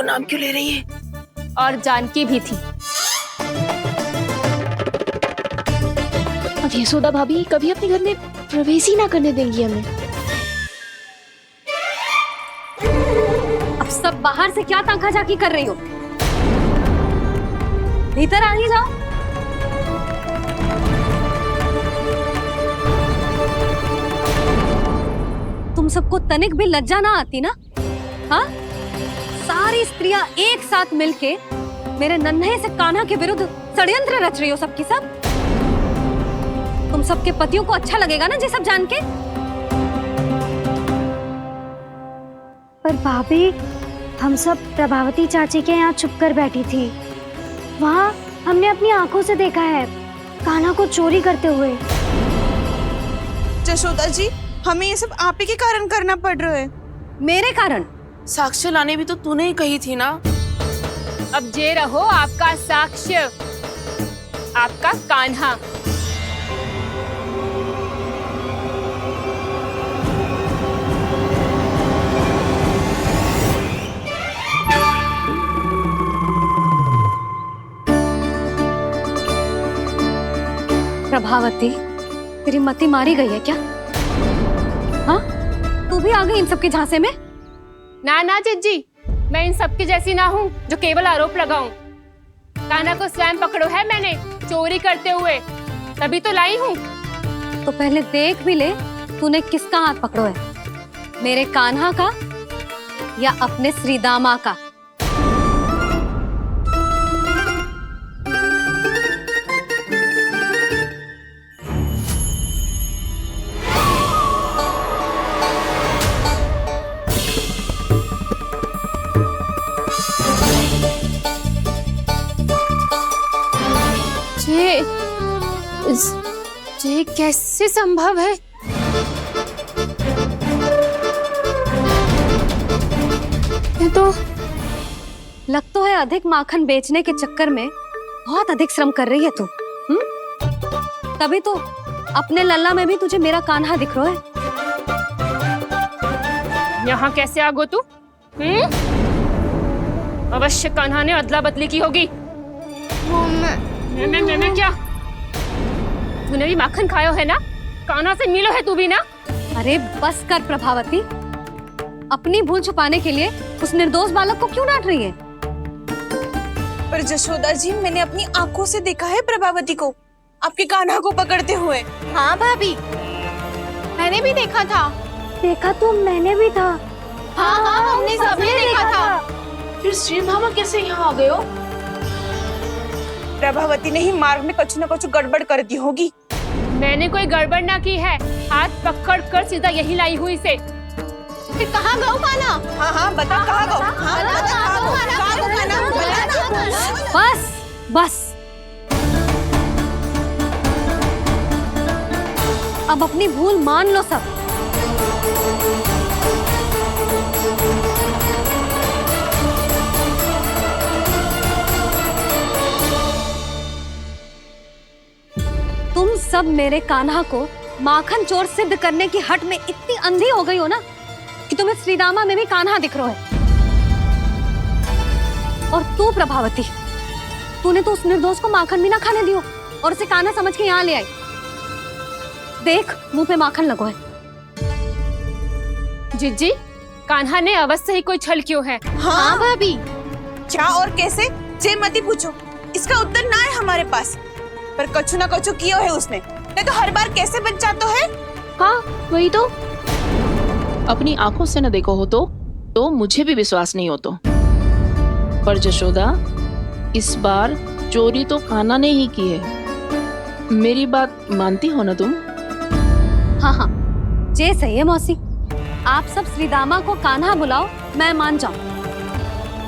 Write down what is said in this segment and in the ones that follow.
नाम क्यों ले रही है? और जानकी भी थी। अब यशोदा भाभी कभी अपने घर में प्रवेश ही ना करने देंगी हमें। अब सब बाहर से क्या ताका झाकी कर रही हो? भीतर आ ही जाओ। तुम सबको तनिक भी लज्जा ना आती ना? हाँ, सारी स्त्रियां एक साथ मिलके मेरे नन्हे से कान्हा के विरुद्ध षड्यंत्र रच रही हो सबकी सब। तुम सबके पतियों को अच्छा लगेगा ना ये सब जान के? पर भाभी, हम सब प्रभावती चाची के यहाँ छुप कर बैठी थी। वहाँ हमने अपनी आंखों से देखा है कान्हा को चोरी करते हुए। यशोदा जी, हमें ये सब आप ही के कारण करना पड़ रहा है। मेरे कारण? साक्ष्य लाने भी तो तूने ही कही थी ना। अब जे रहो आपका साक्ष्य, आपका कान्हा। प्रभावती, तेरी मति मारी गई है क्या? हाँ, तू भी आ गई इन सबके झांसे में? ना ना जिज्जी, मैं इन सबकी जैसी ना हूँ जो केवल आरोप लगाऊं। कान्हा को स्वयं पकड़ो है मैंने चोरी करते हुए, तभी तो लाई हूँ। तो पहले देख भी ले तूने किसका हाथ पकड़ो है, मेरे कान्हा का या अपने श्रीदामा का? ये कैसे संभव है? ये तो लग तो है अधिक माखन बेचने के चक्कर में बहुत अधिक श्रम कर रही है तू। तभी तो अपने लल्ला में भी तुझे मेरा कान्हा दिख रहा है। यहाँ कैसे आ गो तू? अवश्य कान्हा ने अदला बदली की होगी। मैं क्या? तूने भी माखन खायो है ना? कान्हा से मिलो है तू भी ना? अरे बस कर प्रभावती, अपनी भूल छुपाने के लिए उस निर्दोष बालक को क्यों डांट रही है? पर यशोदा जी, मैंने अपनी आंखों से देखा है प्रभावती को आपके कान्हा को पकड़ते हुए। हाँ भाभी, मैंने भी देखा था। देखा तो मैंने भी था। हाँ हाँ, हमने सबने देखा था। फिर श्रीधामा कैसे यहाँ आ गए हो? प्रभावती ने ही मार्ग में कुछ न कुछ गड़बड़ कर दी होगी। मैंने कोई गड़बड़ ना की है, हाथ पकड़ कर सीधा यही लाई हुई से। फिर कहाँ गौ कान्हा? हाँ हाँ, बता कहाँ गो? हाँ बता कहाँ गो? बस बस, अब अपनी भूल मान लो सब। तुम सब मेरे कान्हा को माखन चोर सिद्ध करने की हट में इतनी अंधी हो गई हो ना कि तुम्हें श्रीदामा में भी कान्हा दिख रहा है। और तू प्रभावती, तूने तो उस निर्दोष को माखन भी ना खाने दियो और उसे कान्हा समझ के यहाँ ले आई। देख, मुंह पे माखन लगो है। जिज्जी, कान्हा ने अवश्य ही कोई छल क्यों है। हाँ भाभी, क्या और कैसे? जे मती पूछो, इसका उत्तर ना है हमारे पास। पर कछु ना कछु कियो है उसने, नहीं तो हर बार कैसे बच जाता है। हाँ वही तो। अपनी आंखों से न देखो हो तो मुझे भी विश्वास नहीं हो तो। पर यशोदा, इस बार चोरी तो कान्हा ने ही की है। मेरी बात मानती हो ना तुम? हाँ हाँ, जे सही है मौसी। आप सब श्रीदामा को कान्हा बुलाओ, मैं मान जाऊं।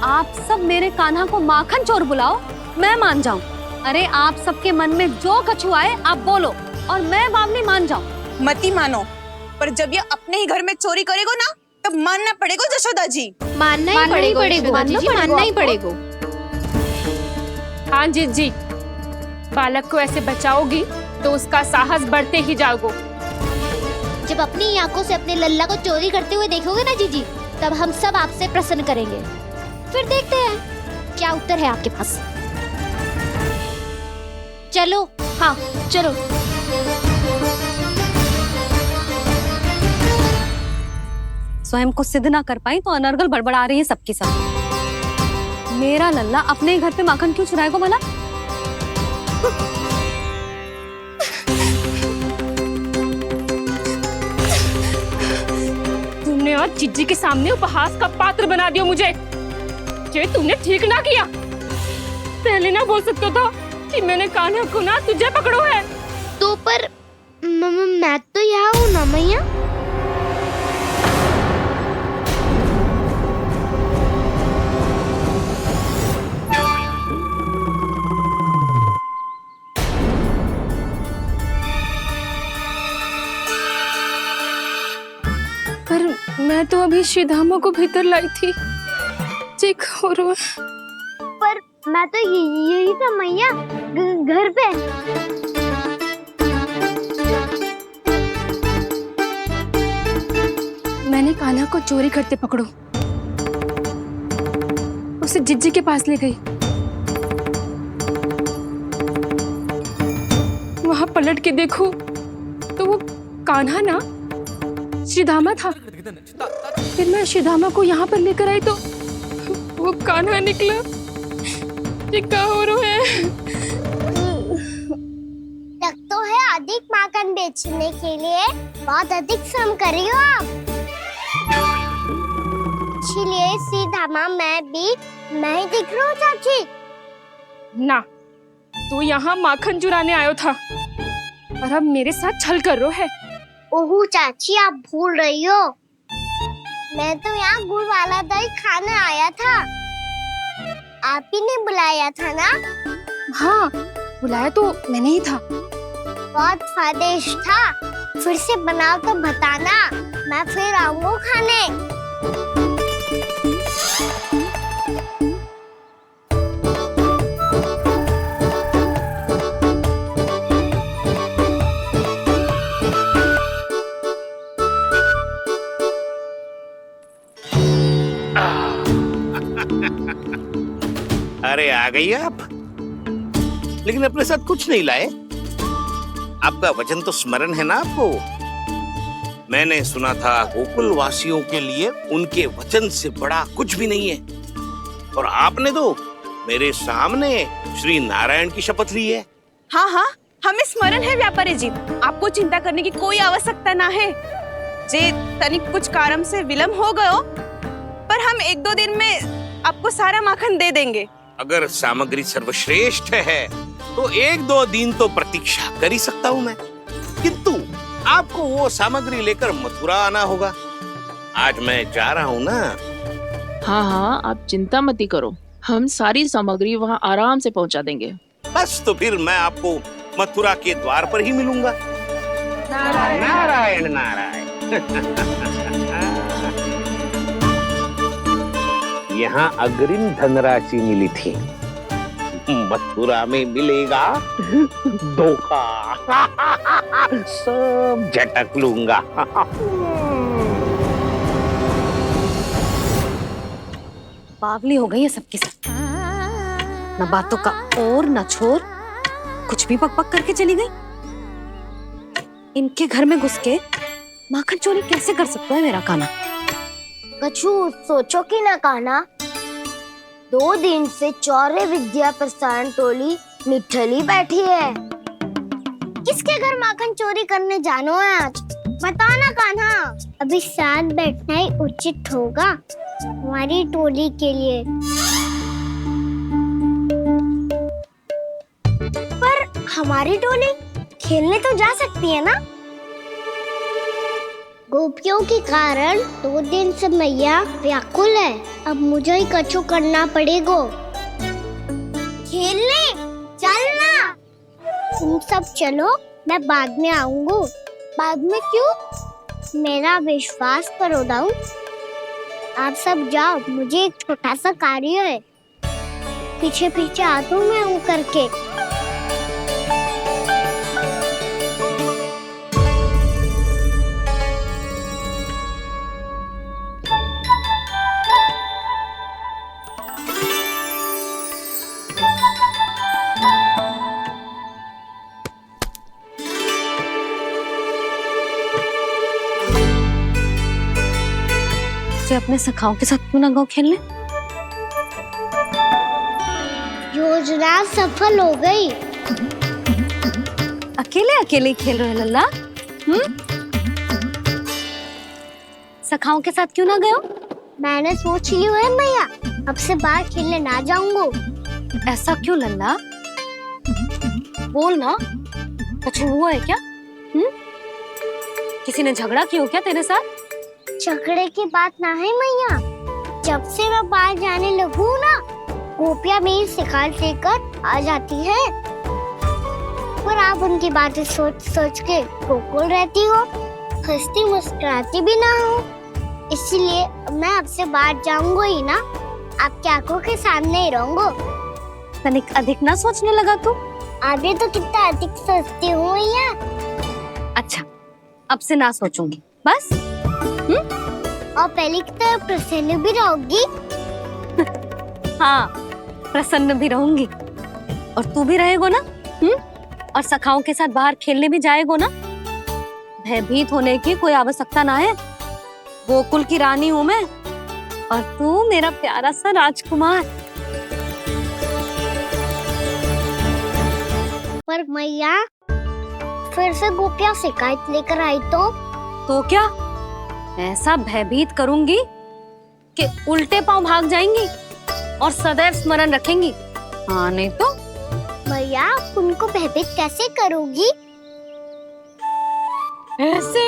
आप सब मेरे कान्हा को माखन चोर बुलाओ, मैं मान जाऊं। अरे आप सबके मन में जो कछु आए आप बोलो और मैं बावली मान जाऊं। मती मानो, पर जब ये अपने ही घर में चोरी करेगो ना, तब मानना पड़ेगा यशोदा जी। मानना ही पड़ेगा, मानना ही पड़ेगा। हाँ जिज्जी, बालक को ऐसे बचाओगी तो उसका साहस बढ़ते ही जाओगे। जब अपनी आंखों से अपने लल्ला को चोरी करते हुए देखोगे ना जीजी, तब हम सब आपसे प्रसन्न करेंगे। फिर देखते हैं क्या उत्तर है आपके पास। चलो। हाँ चलो। स्वयं को सिद्ध ना कर पाई तो अनर्गल बड़बड़ा रही है सबके साथ। मेरा लल्ला अपने ही घर पे माखन क्यों चुराएगा भला? तुमने आज जिज्जी के सामने उपहास का पात्र बना दिया मुझे। ये तुमने ठीक ना किया। पहले ना बोल सकता था कि मैंने कान्हा को ना तुझे पकड़ो है। तो पर मैं तो यहाँ हूँ ना मैया। पर मैं तो अभी श्रीधामा को भीतर लाई थी। चेक हो रहा है। पर मैं तो यही था मैया, घर पे। मैंने कान्हा को चोरी करते पकड़ो, उसे जिज्जी के पास ले गई। वहां पलट के देखो तो वो कान्हा ना श्रीधामा था। फिर मैं श्रीधामा को यहाँ पर लेकर आई तो वो कान्हा निकला। ये क्या हो रहा है? लगता है अधिक माखन बेचने के लिए बहुत अधिक श्रम कर रही हो आप। इसलिए सीधामा मैं ही दिख रहा हूँ चाची। ना, तू यहाँ माखन चुराने आयो था और अब मेरे साथ छल कर रो है। ओह चाची, आप भूल रही हो, मैं तो यहाँ गुड़ वाला दही खाने आया था। आप ही ने बुलाया था ना? हाँ, बुलाया तो मैंने ही था। बहुत स्वादिष्ट था। फिर से बनाओ तो बताना, मैं फिर आऊंगा खाने। अरे आ गई आप, लेकिन अपने साथ कुछ नहीं लाए। आपका वचन तो स्मरण है ना आपको? मैंने सुना था गोकुल वासियों के लिए उनके वचन से बड़ा कुछ भी नहीं है, और आपने तो मेरे सामने श्री नारायण की शपथ ली है। हाँ हाँ, हमें स्मरण है व्यापारी जी। आपको चिंता करने की कोई आवश्यकता ना है। जे तनिक कुछ कारण से विलंब हो गयो, पर हम 1-2 दिन में आपको सारा माखन दे देंगे। अगर सामग्री सर्वश्रेष्ठ है तो 1-2 दिन तो प्रतीक्षा कर ही सकता हूँ मैं, किंतु आपको वो सामग्री लेकर मथुरा आना होगा। आज मैं जा रहा हूँ ना। हाँ हाँ, आप चिंता मत ही करो, हम सारी सामग्री वहाँ आराम से पहुँचा देंगे। बस तो फिर मैं आपको मथुरा के द्वार पर ही मिलूंगा। नारायण नारायण। यहाँ अग्रिम धनराशि मिली थी, मथुरा में मिलेगा धोखा। सब झटक लूंगा। बावली हो गई है सबकी सब। न बातों का और न छोर, कुछ भी बक बक करके चली गई। इनके घर में घुस के माखन चोरी कैसे कर सकता है मेरा कान्हा? कछु सोचो कि ना कान्हा, 2 दिन से चौर्य विद्या प्रसारण टोली निठली बैठी है। किसके घर माखन चोरी करने जानो है आज? बताओ ना कान्हा। अभी साथ बैठना ही उचित होगा हमारी टोली के लिए। पर हमारी टोली खेलने तो जा सकती है ना? गोपियों के कारण 2 दिन से मैया व्याकुल है। अब मुझे ही कछु करना पड़ेगा। खेलने चलना। तुम सब चलो, मैं बाद में आऊंगा। बाद में क्यों? मेरा विश्वास करो दाऊ। आप सब जाओ, मुझे एक छोटा सा कार्य है। पीछे पीछे आता हूँ मैं हूँ करके। गोपी अपने सखाओं के साथ क्यों ना गो खेलने? योजना सफल हो गई। अकेले अकेले ही खेल रहे हो लल्ला? सखाओं के साथ क्यों ना गए हो? मैंने सोच लिया है मैया, अब से बाहर खेलने ना जाऊंगा। ऐसा क्यों लल्ला? बोल ना, कुछ हुआ है क्या? किसी ने झगड़ा किया हो क्या तेरे साथ? झगड़े की बात ना है मैया, जब से मैं बाहर जाने लगू ना, गोपियां मेरी शिकार लेकर आ जाती है। पर आप उनकी बातें सोच सोच के गोकुल रहती हो, हंसती मुस्कुराती भी ना हो। इसलिए मैं आपसे बाहर जाऊंगा ही ना, आपकी आंखों के सामने ही रहूंगा। तनिक अधिक ना सोचने लगा तू? आगे तो कितना अधिक सोचती हूँ मैया। अच्छा, अब से ना सोचूंगी बस। और पहले की तरह प्रसन्न भी रहोगी। हाँ, प्रसन्न भी रहूंगी। और तू भी रहेगो ना? और सखाओं के साथ बाहर खेलने भी जाएगो ना? भयभीत होने की कोई आवश्यकता ना है। गोकुल की रानी हूँ मैं, और तू मेरा प्यारा सा राजकुमार। पर मैया, फिर से गोपियां शिकायत लेकर आई तो क्या ऐसा भयभीत करूंगी कि उल्टे पांव भाग जाएंगी और सदैव स्मरण रखेंगी? हाँ नहीं तो? मैया, उनको भयभीत कैसे करोगी? ऐसे।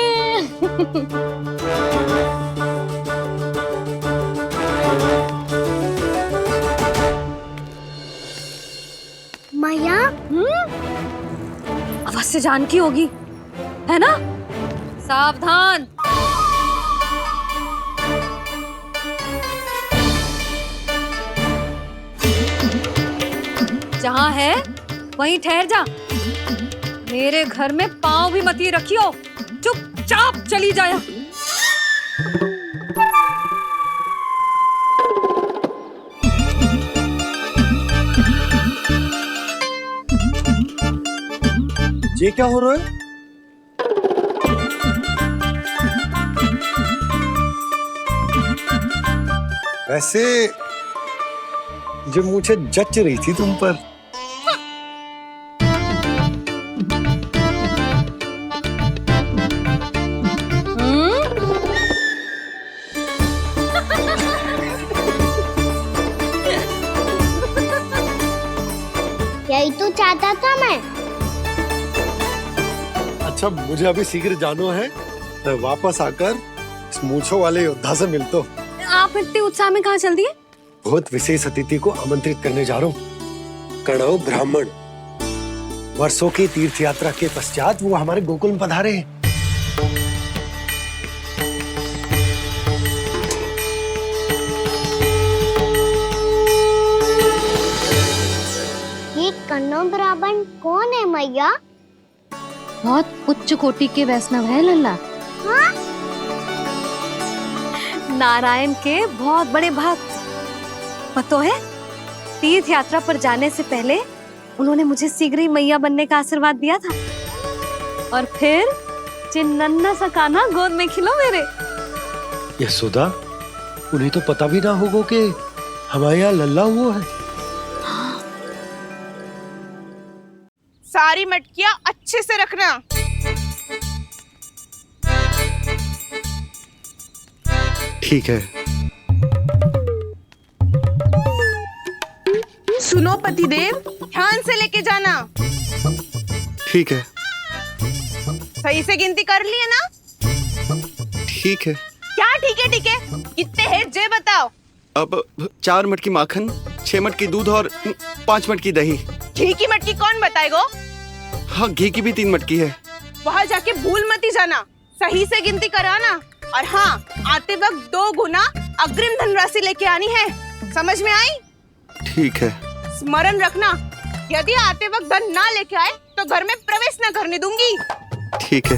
मैया, अवश्य जानकी होगी, है ना? सावधान। जहाँ है वहीं ठहर जा। मेरे घर में पाँव भी मत ही रखियो, चुपचाप चली जाया। ये क्या हो रहा है? वैसे जो मुझे जच रही थी तुम पर। यही तो चाहता था मैं। अच्छा, मुझे अभी शीघ्र जाना है, मैं वापस आकर इस मूंछों वाले योद्धा से मिलता हूँ। आप इतने उत्साह में कहाँ चल दिए? बहुत विशेष अतिथि को आमंत्रित करने जा रहा हूँ। कणव ब्राह्मण वर्षों की तीर्थ यात्रा के पश्चात वो हमारे गोकुल में पधारे हैं। ये कन्नौ ब्राह्मण कौन है मैया? बहुत उच्च कोटि के वैष्णव है लल्ला। हाँ? नारायण के बहुत बड़े भक्त। पता है, तीर्थ यात्रा पर जाने से पहले उन्होंने मुझे शीघ्र ही मैया बनने का आशीर्वाद दिया था। और फिर चिन्नन्ना सा कान्हा गोद में खिलो मेरे। यशोदा, उन्हें तो पता भी ना होगा कि हमारे यहाँ लल्ला हुआ है। सारी मटकियां अच्छे से रखना। ठीक है। सुनो पतिदेव, ध्यान से लेके जाना। ठीक है। सही से गिनती कर लिए ना? ठीक है। क्या ठीक है? ठीक है, कितने हैं जे बताओ। अब 4 मटकी माखन, 6 मटकी दूध और 5 मटकी दही। घी की मटकी कौन बताएगा? हाँ, घी की भी 3 मटकी है। वहाँ जाके भूल मत ही जाना, सही से गिनती कराना। और हाँ, आते वक्त 2 गुना अग्रिम धनराशि लेके आनी है। समझ में आई? ठीक है। स्मरण रखना, यदि आते वक्त धन ना लेके आए तो घर में प्रवेश न करने दूंगी। ठीक है।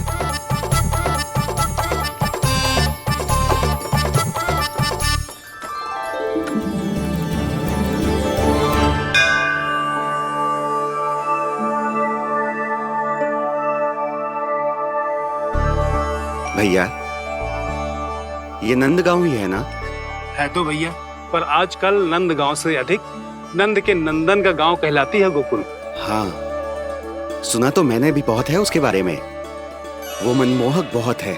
भैया, ये नंदगांव ही है ना? है तो भैया, पर आजकल नंद गांव से अधिक नंद के नंदन का गांव कहलाती है गोकुल। हाँ, सुना तो मैंने भी बहुत है उसके बारे में। वो मनमोहक बहुत है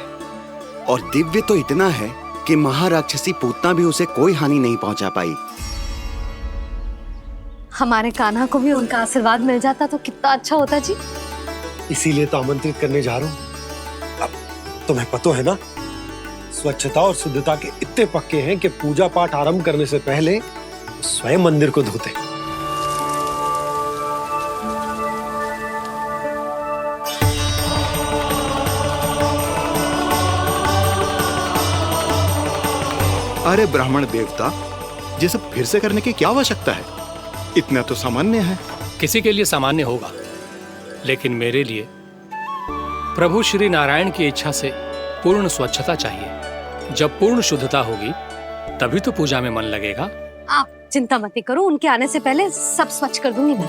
और दिव्य तो इतना है कि महाराक्षसी पूतना भी उसे कोई हानि नहीं पहुंचा पाई। हमारे कान्हा को भी उनका आशीर्वाद मिल जाता तो कितना अच्छा होता जी। इसीलिए तो आमंत्रित करने जा रहा हूँ। अब तुम्हें पता है ना, स्वच्छता और शुद्धता के इतने पक्के हैं कि पूजा पाठ आरंभ करने से पहले स्वयं मंदिर को धोते। अरे ब्राह्मण देवता, ये सब फिर से करने की क्या आवश्यकता है? इतना तो सामान्य है। किसी के लिए सामान्य होगा, लेकिन मेरे लिए प्रभु श्री नारायण की इच्छा से पूर्ण स्वच्छता चाहिए। जब पूर्ण शुद्धता होगी तभी तो पूजा में मन लगेगा। आप चिंता मत करो, उनके आने से पहले सब स्वच्छ कर दूंगी मैं।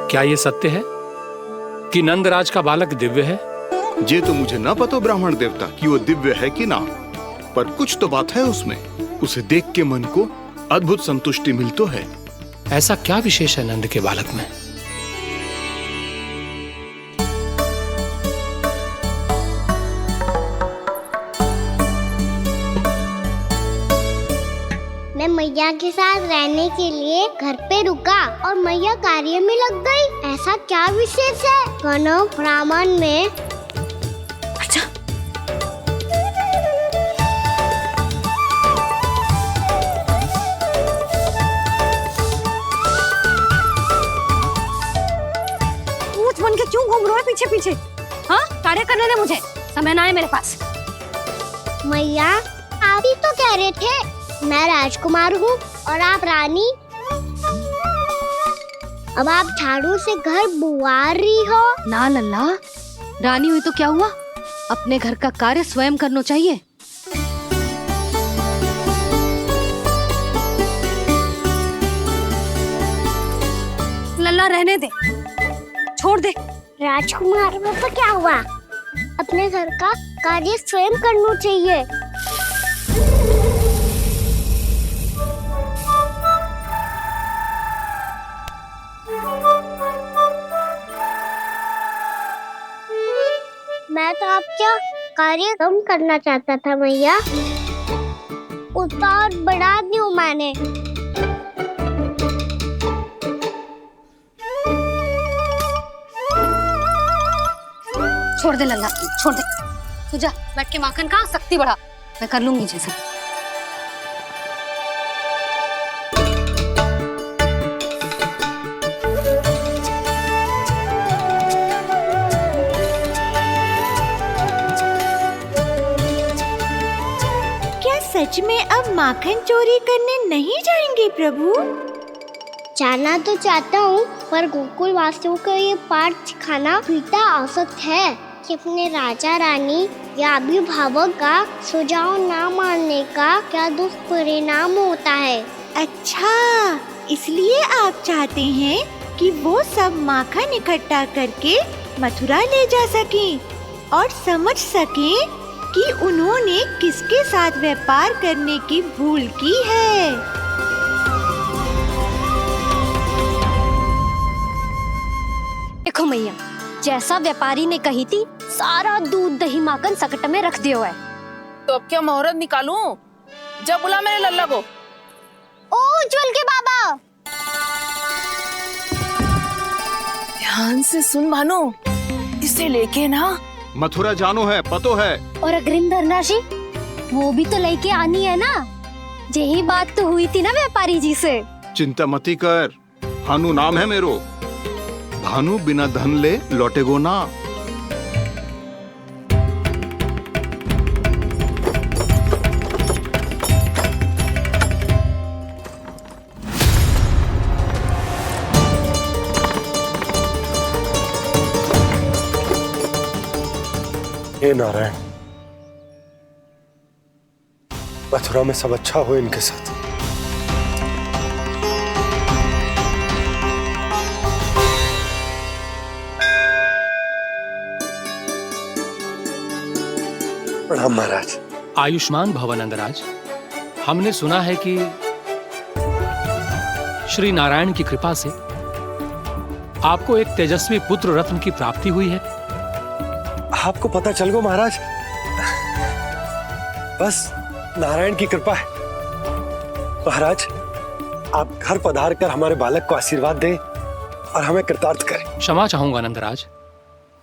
क्या ये सत्य है कि नंदराज का बालक दिव्य है? ये तो मुझे ना पता ब्राह्मण देवता कि वो दिव्य है कि ना, पर कुछ तो बात है उसमें। उसे देख के मन को अद्भुत संतुष्टि मिल तो है। ऐसा क्या विशेष है नंद के बालक में? मैं मैया के साथ रहने के लिए घर पे रुका और मैया कार्य में लग गई। ऐसा क्या विशेष है गणव ब्राह्मण में? अच्छा, पूछ बन के क्यों घूम रहे हो पीछे पीछे? हाँ, कार्य करने दे मुझे, समय ना है मेरे पास। मैया, आप ही तो कह रहे थे मैं राजकुमार हूँ और आप रानी। अब आप झाड़ू से घर बुआ रही हो। ना लल्ला, रानी हुई तो क्या हुआ, अपने घर का कार्य स्वयं करना चाहिए। लल्ला रहने दे, छोड़ दे। राजकुमार में तो क्या हुआ, अपने घर का कार्य स्वयं करना चाहिए। मैं तो आपका कार्य कम करना चाहता था मैया, उसका और बढ़ा दूं मैंने। छोड़ दे लल्ला, छोड़ दे। तू जा बैठ के माखन खा, शक्ति बढ़ा, मैं कर लूंगी जैसा। सच में अब माखन चोरी करने नहीं जाएंगे प्रभु? जाना तो चाहता हूँ, पर गोकुल वासियों को ये पाठ सिखाना पिता औसत है कि अपने राजा रानी या अभिभावक का सुझाव ना मानने का क्या दुष्परिणाम होता है। अच्छा, इसलिए आप चाहते हैं कि वो सब माखन इकट्ठा करके मथुरा ले जा सकें और समझ सकें कि उन्होंने किसके साथ व्यापार करने की भूल की है। देखो मैया, जैसा व्यापारी ने कही थी, सारा दूध दही माखन सकट में रख दियो है। तो अब क्या मुहूर्त निकालूं? जब बुला मेरे लल्ला को। ओ उज्जवल के बाबा, ध्यान से सुन भानु, इसे लेके ना मथुरा जानो है, पतो है। और अग्रिम धनराशि वो भी तो लेके आनी है ना। यही बात तो हुई थी ना व्यापारी जी से। चिंता मती कर, भानु नाम है मेरो। भानु बिना धन ले लौटेगो ना। हे नारायण, मथुरा में सब अच्छा हो इनके साथ। प्रणाम महाराज। आयुष्मान भव नंदराज। हमने सुना है कि श्री नारायण की कृपा से आपको एक तेजस्वी पुत्र रत्न की प्राप्ति हुई है। आपको पता चल गो महाराज, बस नारायण की कृपा है। महाराज, आप घर पधार कर हमारे बालक को आशीर्वाद दें और हमें कृतार्थ करें। क्षमा चाहूंगा नंदराज,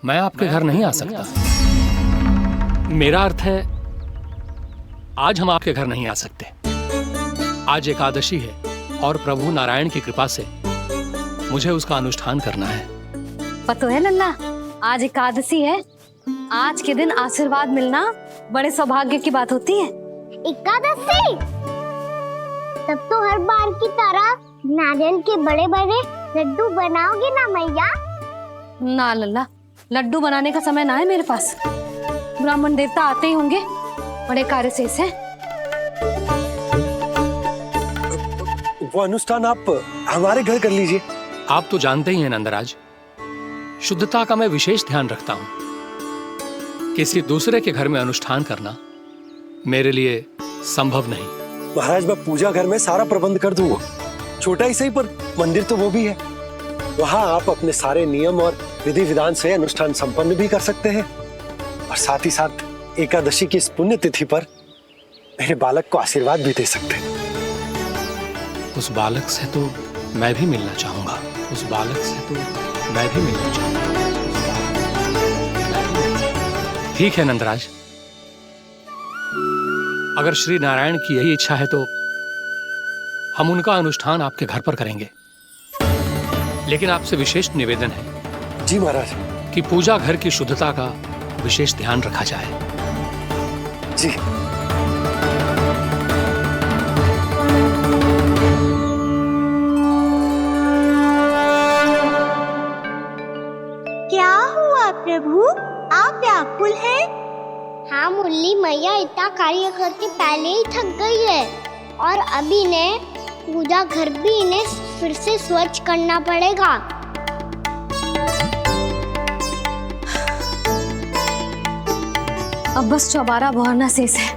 मैं आपके घर नहीं आ सकता। मेरा अर्थ है, आज हम आपके घर नहीं आ सकते। आज एकादशी है और प्रभु नारायण की कृपा से मुझे उसका अनुष्ठान करना है। पतो है लल्ला, आज एकादशी है। आज के दिन आशीर्वाद मिलना बड़े सौभाग्य की बात होती है। एकादशी? तब तो हर बार की तरह नारियल के बड़े बड़े लड्डू बनाओगे ना मैया? ना लल्ला, लड्डू बनाने का समय ना है मेरे पास। ब्राह्मण देवता आते ही होंगे, बड़े कार्य शेष है। वो अनुष्ठान आप हमारे घर कर लीजिए। आप तो जानते ही हैं नंदराज, शुद्धता का मैं विशेष ध्यान रखता हूं। किसी दूसरे के घर में अनुष्ठान करना मेरे लिए संभव नहीं। महाराज, मैं पूजा घर में सारा प्रबंध कर दूंगा। छोटा ही सही, पर मंदिर तो वो भी है। वहां आप अपने सारे नियम और विधि विधान से अनुष्ठान संपन्न भी कर सकते हैं और साथ ही साथ एकादशी की इस पुण्य तिथि पर मेरे बालक को आशीर्वाद भी दे सकते हैं। उस बालक से तो मैं भी मिलना चाहूंगा। उस बालक से तो मैं भी मिलना चाहूंगा। ठीक है नंदराज, अगर श्री नारायण की यही इच्छा है तो हम उनका अनुष्ठान आपके घर पर करेंगे। लेकिन आपसे विशेष निवेदन है। जी महाराज। कि पूजा घर की शुद्धता का विशेष ध्यान रखा जाए। जी। क्या हुआ प्रभु, आप व्याकुल हैं? हाँ मुरली, मैया इतना कार्य करके पहले ही थक गई है और अभी ने पूजा घर भी इन्हें फिर से स्वच्छ करना पड़ेगा। अब बस चौबारा बहाना शेष है।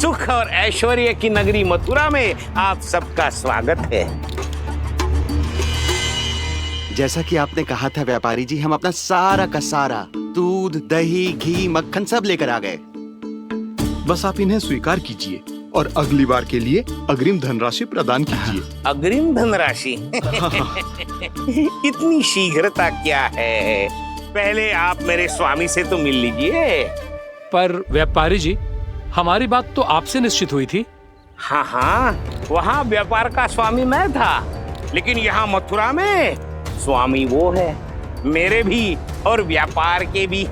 सुख और ऐश्वर्य की नगरी मथुरा में आप सबका स्वागत है। जैसा कि आपने कहा था व्यापारी जी, हम अपना सारा का सारा दूध, दही, घी, मक्खन सब लेकर आ गए। बस आप इन्हें स्वीकार कीजिए और अगली बार के लिए अग्रिम धनराशि प्रदान कीजिए। अग्रिम धनराशि? इतनी शीघ्रता क्या है? पहले आप मेरे स्वामी से तो मिल लीजिए। पर व्यापारी जी, हमारी बात तो आपसे निश्चित हुई थी। हाँ हाँ, वहाँ व्यापार का स्वामी मैं था, लेकिन यहाँ मथुरा में स्वामी वो है, मेरे भी और व्यापार के भी।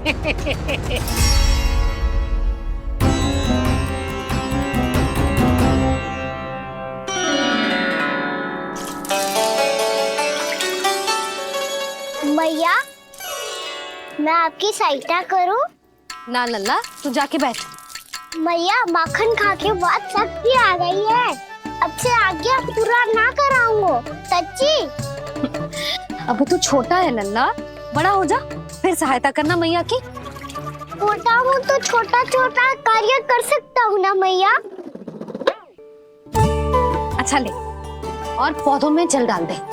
मैया, मैं आपकी सहायता करूं? ना लल्ला, तू जाके बैठ। मैया, माखन खा के बहुत शक्ति आ गई है। अब से आगे पूरा ना कराऊंगा। सच्ची? अब तू छोटा है लल्ला, बड़ा हो जा फिर सहायता करना मैया की। छोटा हूँ तो छोटा छोटा कार्य कर सकता हूँ ना मैया। अच्छा ले, और पौधों में जल डाल दे।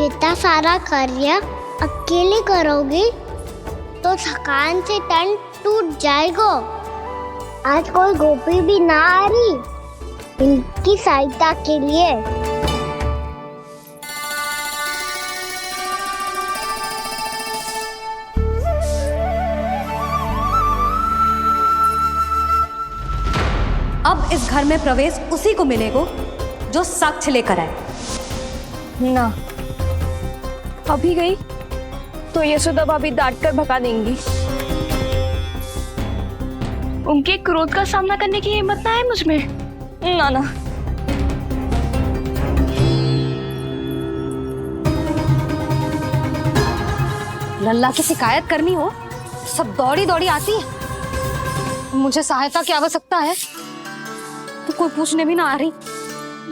इतना सारा कार्य अकेले करोगे तो थकान से तन टूट जाएगा। आज कोई गोपी भी ना आ रही इनकी सहायता के लिए। अब इस घर में प्रवेश उसी को मिलेगा जो साक्ष्य लेकर आए। ना, अभी गई तो यशोदा भाभी डांट कर भगा देंगी। उनके क्रोध का सामना करने की हिम्मत ना है मुझ में। ना ना। लल्ला की शिकायत करनी हो सब दौड़ी दौड़ी आती है। मुझे सहायता की आवश्यकता है तो कोई पूछने भी ना आ रही।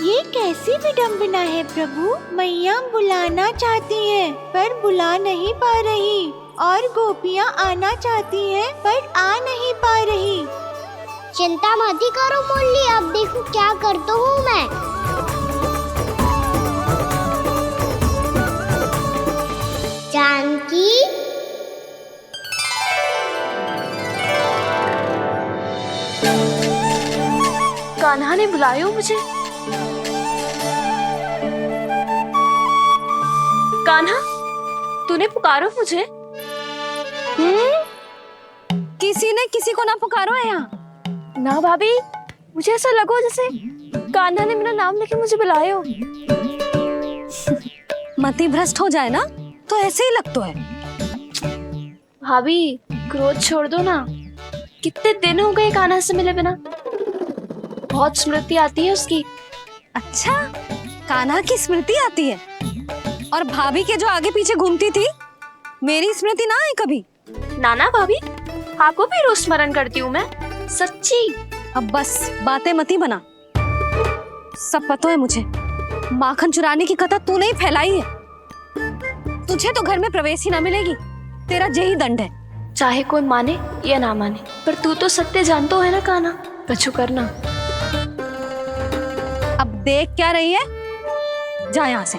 ये कैसी विडंबना है प्रभु। मैया बुलाना चाहती हैं पर बुला नहीं पा रही, और गोपियाँ आना चाहती हैं पर आ नहीं पा रही। चिंता मत ही करो मुरली, अब देखो क्या करता हूँ मैं। जानकी, कान्हा ने बुलाया हो मुझे। कान्हा, तूने पुकारो मुझे। किसी ने किसी को ना पुकारो है यहाँ। ना भाभी, मुझे ऐसा लगो जैसे कान्हा ने मेरा नाम लेके मुझे बुलाया हो। मति भ्रष्ट हो जाए ना तो ऐसे ही लगता है। भाभी, क्रोध छोड़ दो ना। कितने दिन हो गए कान्हा से मिले बिना। बहुत स्मृति आती है उसकी। अच्छा, कान्हा की स्मृति आती है? और भाभी के जो आगे पीछे घूमती थी, मेरी स्मृति ना आई कभी? नाना भाभी, आपको भी रोज स्मरण करती हूँ मैं, सच्ची। अब बस बातें मत ही बना। सब पता है मुझे। माखन चुराने की कथा तूने ही फैलाई है। तुझे तो घर में प्रवेश ही ना मिलेगी। तेरा यही दंड है। चाहे कोई माने या ना माने, पर तू तो सत्य जानता है ना कान्हा। कछु करना। अब देख क्या रही है, जा यहाँ से।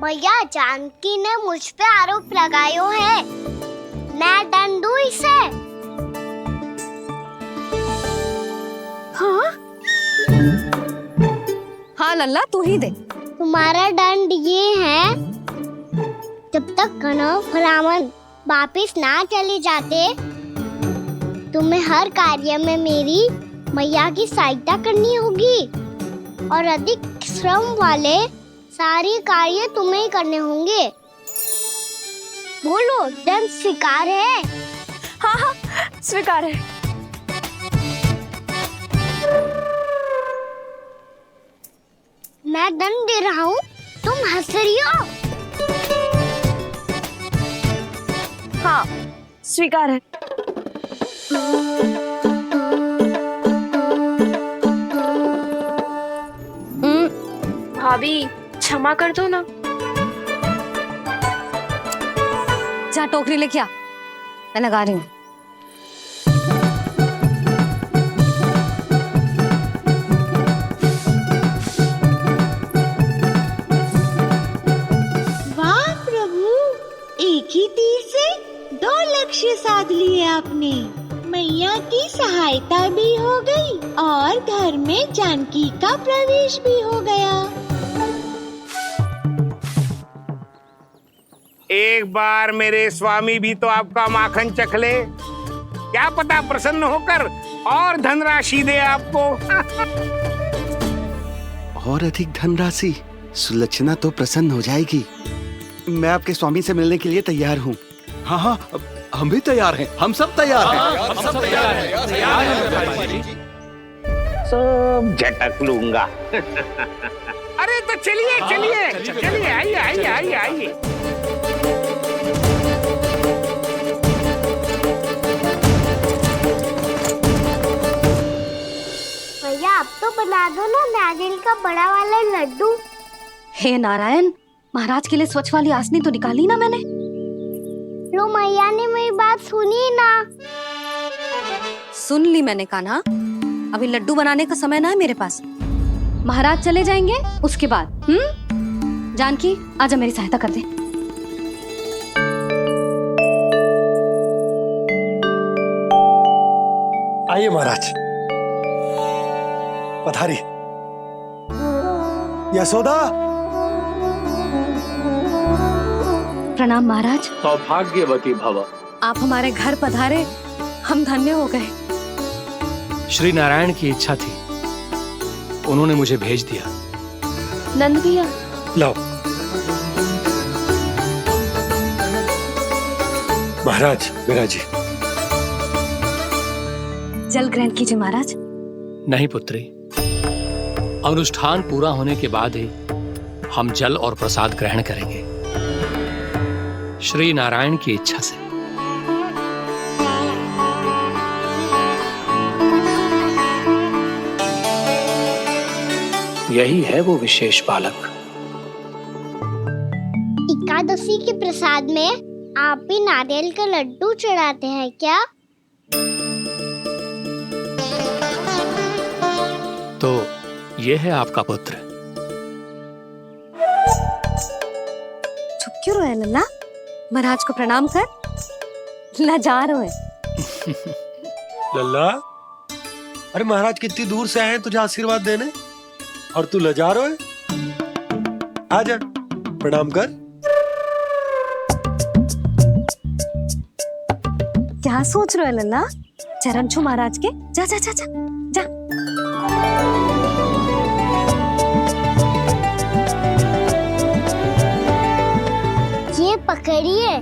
भैया, जानकी ने मुझ पे आरोप लगायो है, मैं दंड दूं इसे। हाँ हाँ लल्ला, तू ही दे। तुम्हारा दंड ये है, जब तक कनव ब्राह्मण वापिस ना चले जाते, तुम्हें हर कार्य में मेरी मैया की सहायता करनी होगी, और अधिक श्रम वाले सारे कार्य तुम्हें ही करने होंगे। बोलो, दंड स्वीकार है? हाँ हाँ, स्वीकार है। मैं दंड दे रहा हूँ, तुम हंस रही हो? हाँ, स्वीकार है। भाभी, क्षमा कर दो ना। जा टोकरी लेके आ, मैं लगा रही हूँ। वाह प्रभु, एक ही तीर से 2 लक्ष्य साध लिए आपने। मैया की सहायता भी हो गई और घर में जानकी का प्रवेश भी हो गया। एक बार मेरे स्वामी भी तो आपका माखन चख ले, क्या पता प्रसन्न होकर और धनराशि दे आपको। और अधिक धनराशि? सुलक्षणा तो प्रसन्न हो जाएगी। मैं आपके स्वामी से मिलने के लिए तैयार हूँ। हाँ हाँ, हम भी तैयार हैं। हम सब तैयार हैं। हम सब तैयार हैं। सब झटक लूंगा। अरे तो चलिए चलिए चलिए, आइए आइए आइए आइए। भैया, अब तो बना दो ना नारियल का बड़ा वाला लड्डू। हे नारायण, महाराज के लिए स्वच्छ वाली आसनी तो निकाली ना मैंने। लो, मैया ने मेरी बात सुनी ना। सुन ली मैंने कान्हा। अभी लड्डू बनाने का समय ना है मेरे पास। महाराज चले जाएंगे उसके बाद। जानकी, आजा मेरी सहायता कर दे। आइए महाराज, पधारी। यशोदा। प्रणाम महाराज। सौभाग्यवती भव। आप हमारे घर पधारे, हम धन्य हो गए। श्री नारायण की इच्छा थी, उन्होंने मुझे भेज दिया। नंद भैया, लाओ। महाराज, मेरा जी। जल ग्रहण कीजिए महाराज। नहीं पुत्री, अनुष्ठान पूरा होने के बाद ही हम जल और प्रसाद ग्रहण करेंगे, श्री नारायण की इच्छा से। यही है वो विशेष बालक। एकादशी के प्रसाद में आप भी नारियल का लड्डू चढ़ाते हैं क्या? तो ये है आपका पुत्र। चुप क्यों रोए लल्ला? महाराज को प्रणाम कर। लजा रोए। लल्ला, अरे महाराज कितनी दूर से आए हैं तुझे आशीर्वाद देने, और तू लजा रहा है? आजा, प्रणाम कर। क्या सोच रहे हो लल्ला? चरण छू महाराज के। जा जा जा जा जा। ये पकड़िए।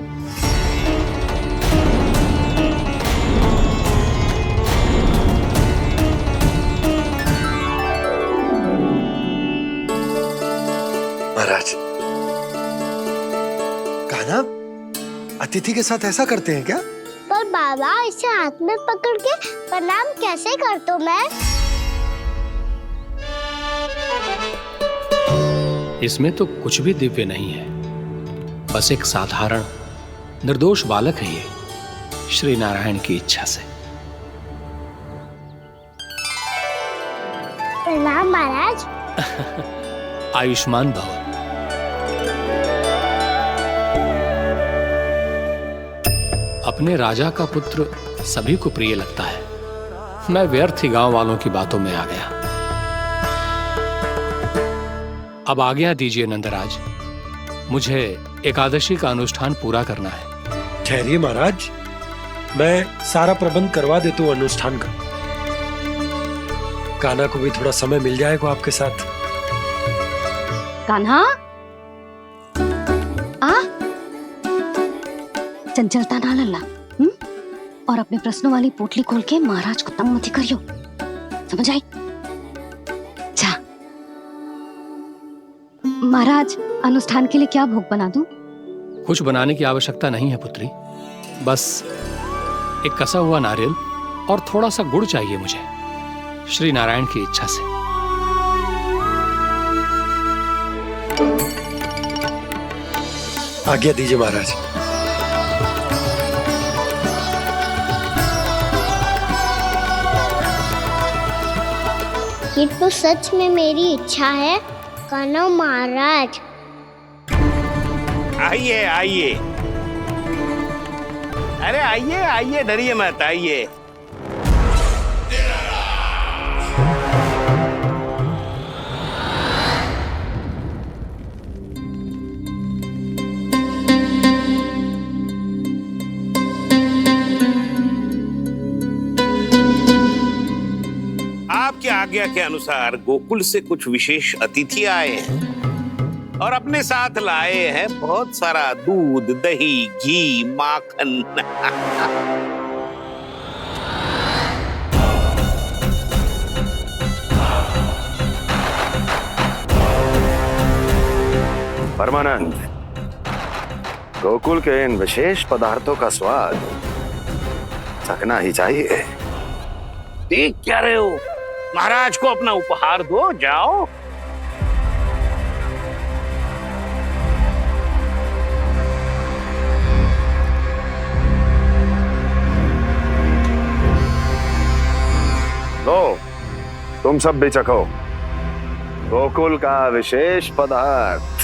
महाराज, कान्हा अतिथि के साथ ऐसा करते हैं क्या? पर बाबा, इसे हाथ में पकड़ के प्रणाम कैसे करता हूँ मैं? इसमें तो कुछ भी दिव्य नहीं है, बस एक साधारण निर्दोष बालक है ये, श्री नारायण की इच्छा से। प्रणाम महाराज। आयुष्मान भव। अपने राजा का पुत्र सभी को प्रिय लगता है। मैं व्यर्थ ही गांव वालों की बातों में आ गया। अब आज्ञा दीजिए नंदराज, मुझे एकादशी का अनुष्ठान पूरा करना है। ठहरिए महाराज, मैं सारा प्रबंध करवा देता हूँ अनुष्ठान का। कान्हा को भी थोड़ा समय मिल जाएगा आपके साथ। कान्हा, आ चंचलता ना लल्ला। और अपने प्रश्नों वाली पोटली खोल के महाराज को तंग मत करियो, समझ आई? जा महाराज, अनुष्ठान के लिए क्या भोग बना दूं? कुछ बनाने की आवश्यकता नहीं है पुत्री, बस एक कसा हुआ नारियल और थोड़ा सा गुड़ चाहिए मुझे, श्री नारायण की इच्छा से। आज्ञा दीजिए महाराज। ये तो सच में मेरी इच्छा है कान्हा महाराज। आइए आइए, अरे आइए आइए, डरिए मत, आइए। आपकी आज्ञा के अनुसार गोकुल से कुछ विशेष अतिथि आए हैं और अपने साथ लाए हैं बहुत सारा दूध, दही, घी, माखन। परमानंद, गोकुल के इन विशेष पदार्थों का स्वाद चखना ही चाहिए। देख क्या रहे हो? महाराज को अपना उपहार दो, जाओ। लो, तुम सब भी चखो गोकुल का विशेष पदार्थ।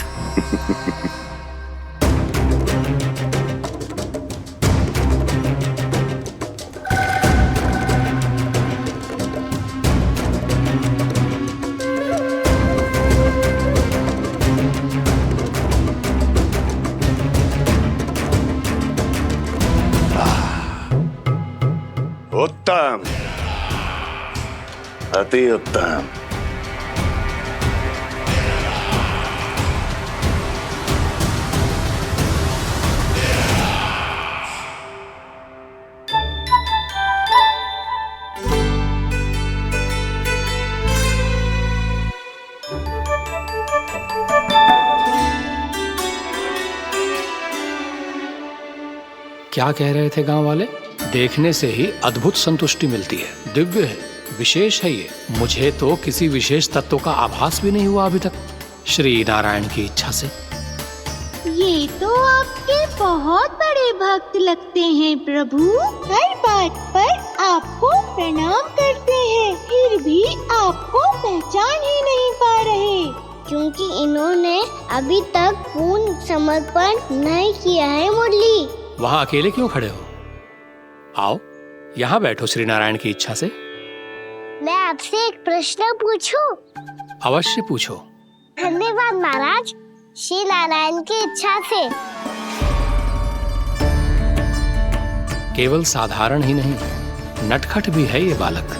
उत्तम, अति उत्तम। क्या कह रहे थे गांव वाले? देखने से ही अद्भुत संतुष्टि मिलती है, दिव्य है, विशेष है ये। मुझे तो किसी विशेष तत्व का आभास भी नहीं हुआ अभी तक, श्री नारायण की इच्छा से। ये तो आपके बहुत बड़े भक्त लगते हैं प्रभु। हर बात पर आपको प्रणाम करते हैं, फिर भी आपको पहचान ही नहीं पा रहे। क्योंकि इन्होंने अभी तक पूर्ण समर्पण नहीं किया है मुरली। वहाँ अकेले क्यों खड़े हो? आओ यहाँ बैठो श्री नारायण की इच्छा से। मैं आपसे एक प्रश्न पूछूं? अवश्य पूछो। धन्यवाद महाराज, श्री नारायण की इच्छा से। केवल साधारण ही नहीं, नटखट भी है ये बालक।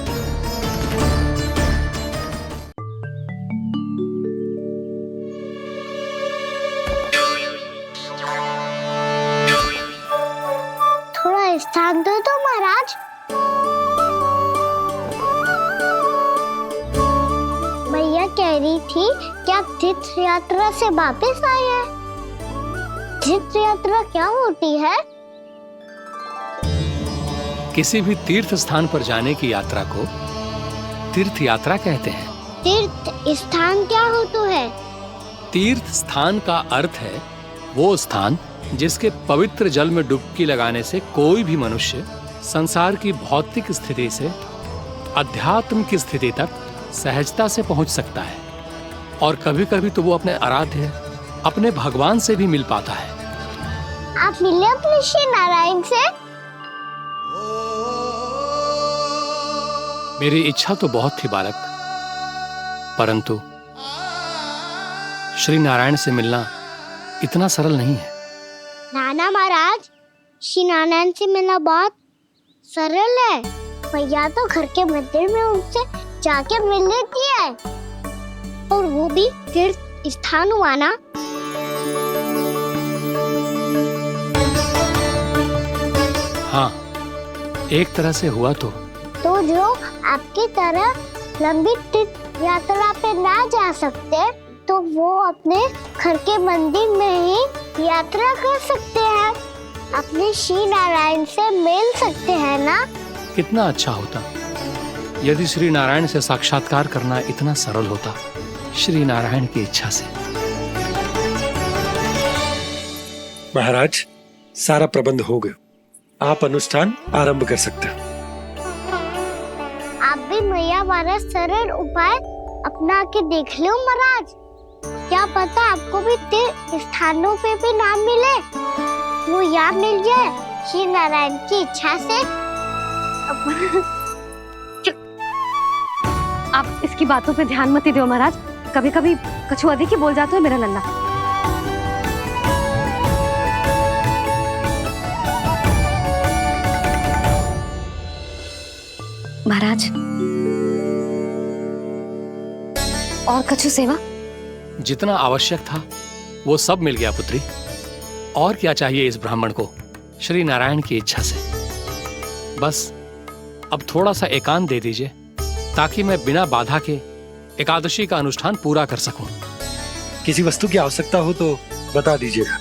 थोड़ा स्थान दो तो महाराज। मैया कह रही थी कि आप तीर्थ यात्रा से वापस आए हैं। तीर्थ यात्रा क्या होती है? किसी भी तीर्थ स्थान पर जाने की यात्रा को तीर्थ यात्रा कहते हैं। तीर्थ स्थान क्या हो तो है? तीर्थ स्थान का अर्थ है वो स्थान जिसके पवित्र जल में डुबकी लगाने से कोई भी मनुष्य संसार की भौतिक स्थिति से अध्यात्म की स्थिति तक सहजता से पहुंच सकता है, और कभी कभी तो वो अपने आराध्य, अपने भगवान से भी मिल पाता है। आप मिले अपने श्री नारायण से? मेरी इच्छा तो बहुत थी बालक, परंतु श्री नारायण से मिलना इतना सरल नहीं है। नाना महाराज, श्री नारायण से मिलना बहुत सरल है। भैया तो घर के मंदिर में उनसे जाके मिल लेती है, और वो भी तीर्थ स्थान हुआ ना। हाँ, एक तरह से हुआ तो जो आपकी तरह लंबी तीर्थ यात्रा पे ना जा सकते, तो वो अपने घर के मंदिर में ही यात्रा कर सकते हैं, अपने श्री नारायण से मिल सकते हैं ना। कितना अच्छा होता यदि श्री नारायण से साक्षात्कार करना इतना सरल होता, श्री नारायण की इच्छा से। महाराज, सारा प्रबंध हो गया, आप अनुष्ठान आरंभ कर सकते हैं। आप भी मैया वाला सरल उपाय अपना के देख लो महाराज। क्या पता आपको भी तीर्थ स्थानों पे भी नाम मिले, वो यहाँ मिल जाए श्री नारायण की इच्छा से। आप इसकी बातों पे ध्यान मत दो महाराज, कभी कभी कछु अधिक ही बोल जाता है मेरा लल्ला। महाराज, और कछु सेवा? जितना आवश्यक था वो सब मिल गया पुत्री। और क्या चाहिए इस ब्राह्मण को श्री नारायण की इच्छा से? बस अब थोड़ा सा एकांत दे दीजिए, ताकि मैं बिना बाधा के एकादशी का अनुष्ठान पूरा कर सकूं। किसी वस्तु की आवश्यकता हो तो बता दीजिएगा।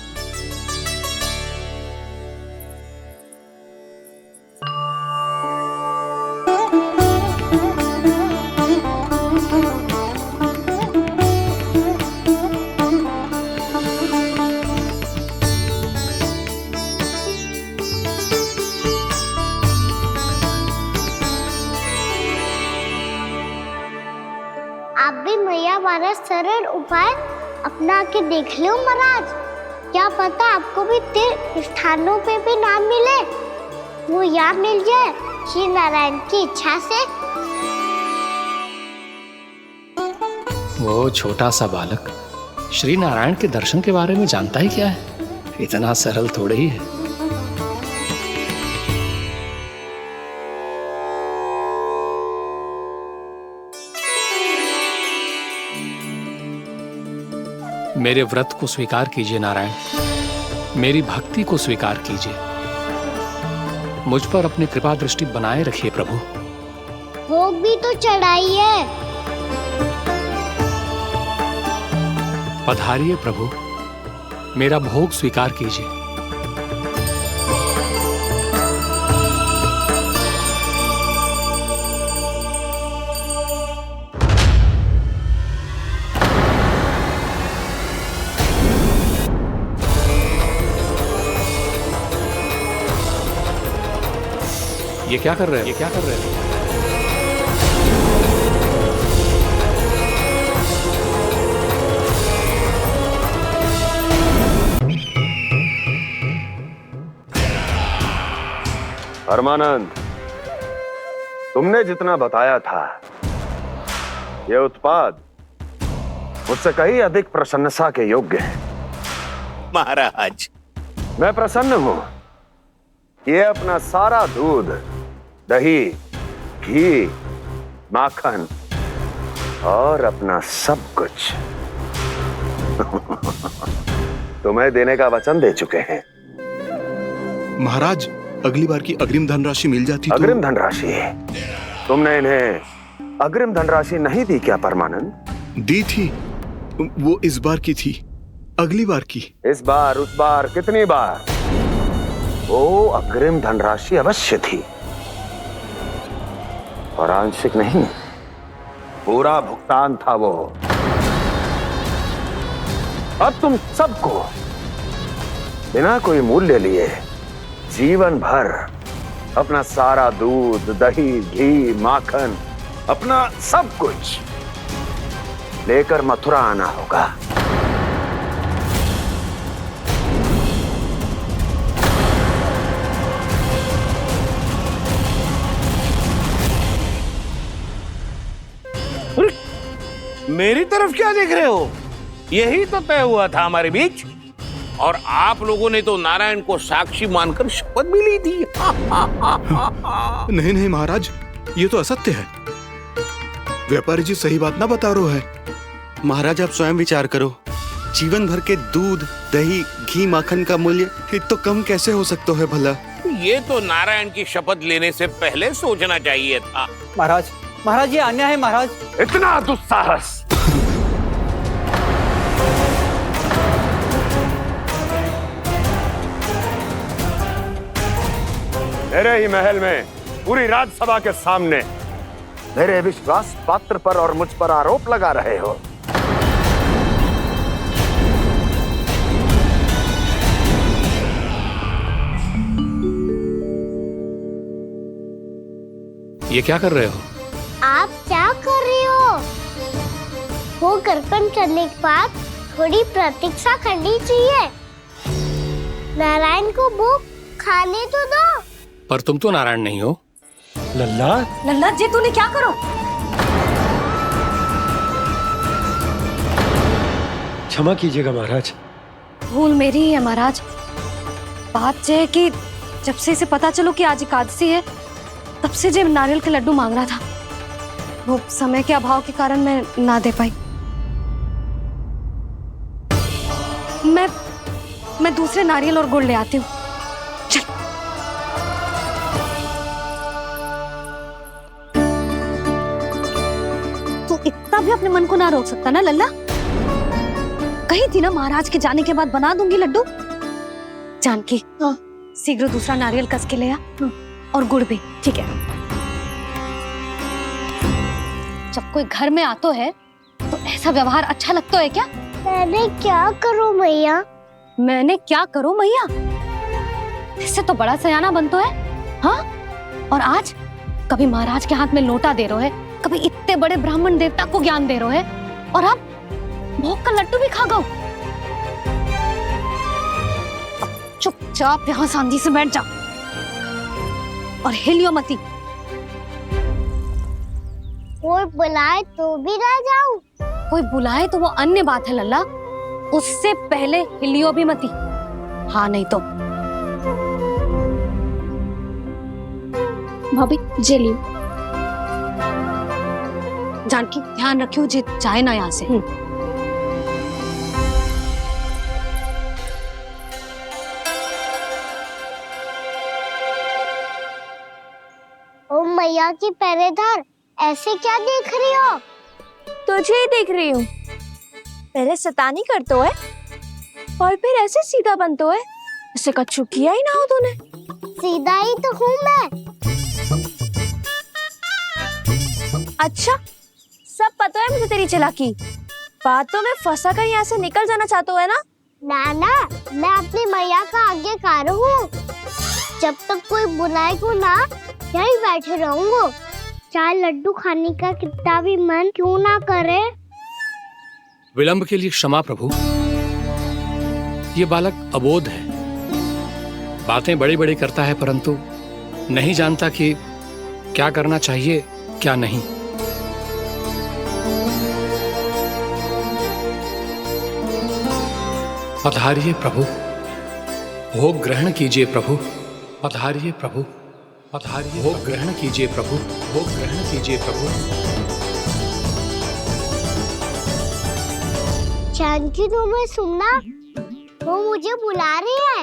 आप भी मैया वाला सरल उपाय अपना के देख लो महाराज। क्या पता आपको भी तीर्थ स्थानों पे भी नाम मिले, वो यहाँ मिल जाए श्री नारायण की इच्छा से। वो छोटा सा बालक श्री नारायण के दर्शन के बारे में जानता ही क्या है? इतना सरल थोड़े ही है। मेरे व्रत को स्वीकार कीजिए नारायण, मेरी भक्ति को स्वीकार कीजिए। मुझ पर अपनी कृपा दृष्टि बनाए रखिए प्रभु। भोग भी तो चढ़ाइए। पधारिए प्रभु, मेरा भोग स्वीकार कीजिए। ये क्या कर रहे हो? ये क्या कर रहे हो? परमानंद, तुमने जितना बताया था ये उत्पाद मुझसे कहीं अधिक प्रशंसा के योग्य है। महाराज, मैं प्रसन्न हूं। ये अपना सारा दूध, दही, घी, माखन और अपना सब कुछ तुम्हें देने का वचन दे चुके हैं। महाराज, अगली बार की अग्रिम धनराशि मिल जाती तो। अग्रिम धनराशि? तुमने इन्हें अग्रिम धनराशि नहीं दी क्या परमानंद? दी थी, वो इस बार की थी, अगली बार की। इस बार, उस बार, कितनी बार? वो अग्रिम धनराशि अवश्य थी और आंशिक नहीं, पूरा भुगतान था वो। अब तुम सबको बिना कोई मूल्य लिए जीवन भर अपना सारा दूध, दही, घी, माखन, अपना सब कुछ लेकर मथुरा आना होगा। मेरी तरफ क्या देख रहे हो? यही तो तय हुआ था हमारे बीच, और आप लोगों ने तो नारायण को साक्षी मानकर शपथ भी ली थी। नहीं नहीं महाराज, ये तो असत्य है। व्यापारी जी सही बात ना बता रहे हैं। महाराज, आप स्वयं विचार करो। जीवन भर के दूध, दही, घी, माखन का मूल्य तो कम कैसे हो सकता है भला? ये तो नारायण की शपथ लेने से पहले सोचना चाहिए था। महाराज, महाराज, ये अन्याय है महाराज। इतना दुस्साहस! मेरे ही महल में पूरी राज्यसभा के सामने मेरे विश्वास पात्र पर और मुझ पर आरोप लगा रहे हो। ये क्या कर रहे हो? आप क्या कर रहे हो? वो कर्पण करने के बाद थोड़ी प्रतीक्षा करनी चाहिए। नारायण को भूख खाने तो दो। पर तुम तो नारायण नहीं हो। लल्ला, लल्ला जी, तूने क्या करो? क्षमा कीजिएगा महाराज। भूल मेरी ही है महाराज। बात ये है कि जब से इसे पता चलो कि आज एकादशी है, तब से जो नारियल के लड्डू मांग रहा था, वो समय के अभाव के कारण मैं ना दे पाई। मैं दूसरे नारियल और गुड़ ले आती हूँ। चल। तू इतना भी अपने मन को ना रोक सकता ना लल्ला? कही थी ना महाराज के जाने के बाद बना दूंगी लड्डू। जानकी, शीघ्र दूसरा नारियल कस के ले आ, और गुड़ भी। ठीक है। जब कोई घर में आता है तो ऐसा व्यवहार अच्छा लगता है क्या? मैंने क्या करूं मैया? मैंने क्या करूं मैया? इससे तो बड़ा सयाना बनतो है। हाँ? और आज कभी महाराज के हाथ में लोटा दे रहे है, कभी इतने बड़े ब्राह्मण देवता को ज्ञान दे रहे है, और अब भोग का लड्डू भी खा गो। चुपचाप यहाँ शांति से बैठ जा और हिलियो मती। कोई बुलाए तो भी ना जाऊं? कोई बुलाए तो वो अन्य बात है लल्ला, उससे पहले हिलियो भी मती। हाँ नहीं तो। भाभी जे लियो। जानकी, ध्यान रखियो जे जाए ना यहाँ से। ओ मैया की पहरेदार, ऐसे क्या देख रही हो? तुझे ही देख रही हूँ। पहले शैतानी करतो है और फिर ऐसे सीधा बनतो है, ऐसे कछु किया ही ना हो तूने। सीधा ही तो हूँ मैं। अच्छा, सब पता है मुझे तेरी चालाकी। बातों में फंसा कर यहाँ से निकल जाना चाहते हो ना? नाना, मैं अपनी मैया का आज्ञाकार हूँ। जब तक कोई बुलाए को ना, यहीं बैठे रहूंगा। चाहे लड्डू खाने का कितना भी मन क्यों ना करे। विलंब के लिए क्षमा प्रभु। ये बालक अबोध है, बातें बड़ी बड़ी करता है परंतु नहीं जानता कि क्या करना चाहिए क्या नहीं। पधारिए प्रभु, भोग ग्रहण कीजिए प्रभु। पधारिए प्रभु, पधारिए। भोग ग्रहण कीजिए प्रभु, भोग ग्रहण कीजिए प्रभु। जानकी तुम्हें सुनना, वो मुझे बुला रही है।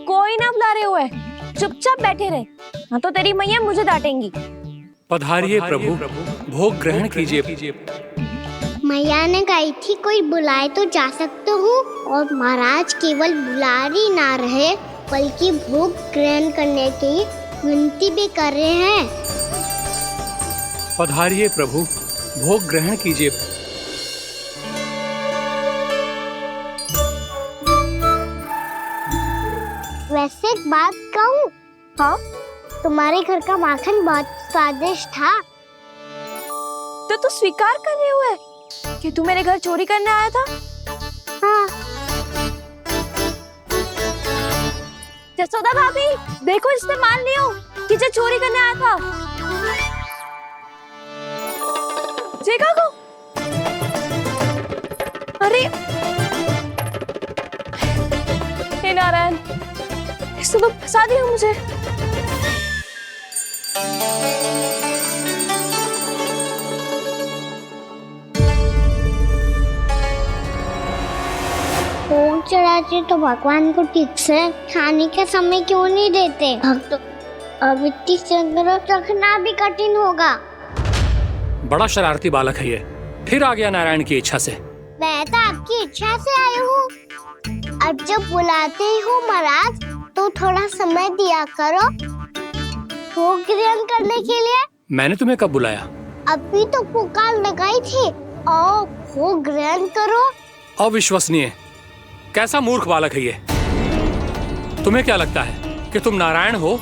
कोई ना बुला रहे हुए, चुपचाप बैठे रहे। हाँ तो तेरी मैया मुझे डांटेंगी। पधारिए प्रभु, भोग ग्रहण कीजिए। मैया ने कही थी कोई बुलाए तो जा सकते हूँ, और महाराज केवल बुलारी ना रहे बल्कि भोग ग्रहण करने की विनती भी कर रहे हैं। पधारिए प्रभु, भोग ग्रहण कीजिए। वैसे एक बात कहूँ? हाँ? तुम्हारे घर का माखन बहुत स्वादिष्ट था। तो तू स्वीकार कर रहे हुए कि तू मेरे घर चोरी करने आया था? हाँ। जसोदा भाभी, देखो इसने मान लियो कि जो चोरी करने आया था। देखा को? अरे हे नारायण, इसने तो फंसा दिया मुझे। भोग चढ़ाते तो भगवान को ठीक से खाने का समय क्यों नहीं देते? भक्त अब इतनी संग्रह रखना भी कठिन होगा। बड़ा शरारती बालक है ये, फिर आ गया नारायण की इच्छा से। मैं तो आपकी इच्छा से आई हूँ। अब जब बुलाते ही हो महाराज तो थोड़ा समय दिया करो भोग ग्रहण करने के लिए। मैंने तुम्हें कब बुलाया? अभी तो पुकार लगाई थी, आओ भोग ग्रहण करो। अविश्वसनीय, कैसा मूर्ख बालक है ये। तुम्हें क्या लगता है कि तुम नारायण हो?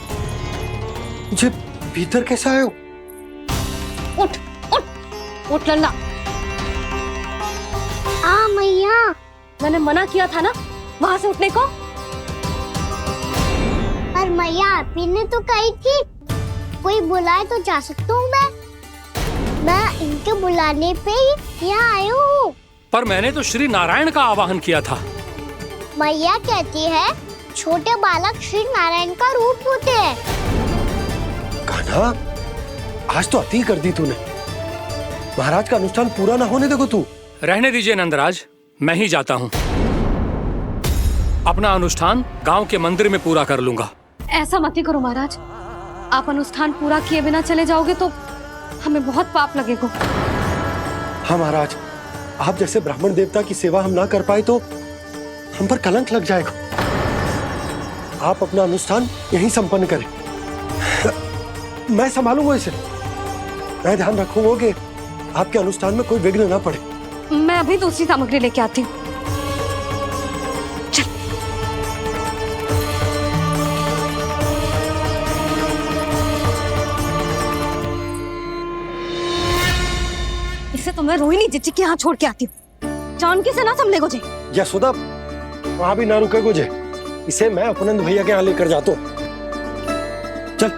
मुझे भीतर कैसे आए हो? उठ उठ उठ लल्ला। मैया, मैंने मना किया था ना वहाँ से उठने को। पर मैया आपी ने तो कही थी कोई बुलाए तो जा सकता हूँ। मैं इनके बुलाने पे ही यहाँ आई हूँ। पर मैंने तो श्री नारायण का आवाहन किया था। मैया कहती है छोटे बालक श्री नारायण का रूप होते हैं। कान्हा, आज तो अति कर दी तूने। महाराज का अनुष्ठान पूरा ना होने देखो तू। रहने दीजिए नंदराज, मैं ही जाता हूँ। अपना अनुष्ठान गांव के मंदिर में पूरा कर लूंगा। ऐसा मत ही करो महाराज, आप अनुष्ठान पूरा किए बिना चले जाओगे तो हमें बहुत पाप लगेगा। हाँ महाराज, आप जैसे ब्राह्मण देवता की सेवा हम ना कर पाए तो हम पर कलंक लग जाएगा। आप अपना अनुष्ठान यहीं संपन्न करें, मैं संभालूंगा इसे। मैं ध्यान रखूंगा कि आपके अनुष्ठान में कोई विघ्न ना पड़े। मैं अभी दूसरी सामग्री लेके आती हूँ। इसे तो मैं रोहिणी जीजी के यहाँ छोड़ के आती हूँ। जानकी से ना संभले गुजे। यशोदा, वहां भी ना रुके गुजे। इसे मैं अपनंद भैया के यहाँ लेकर जाता हूँ। चल।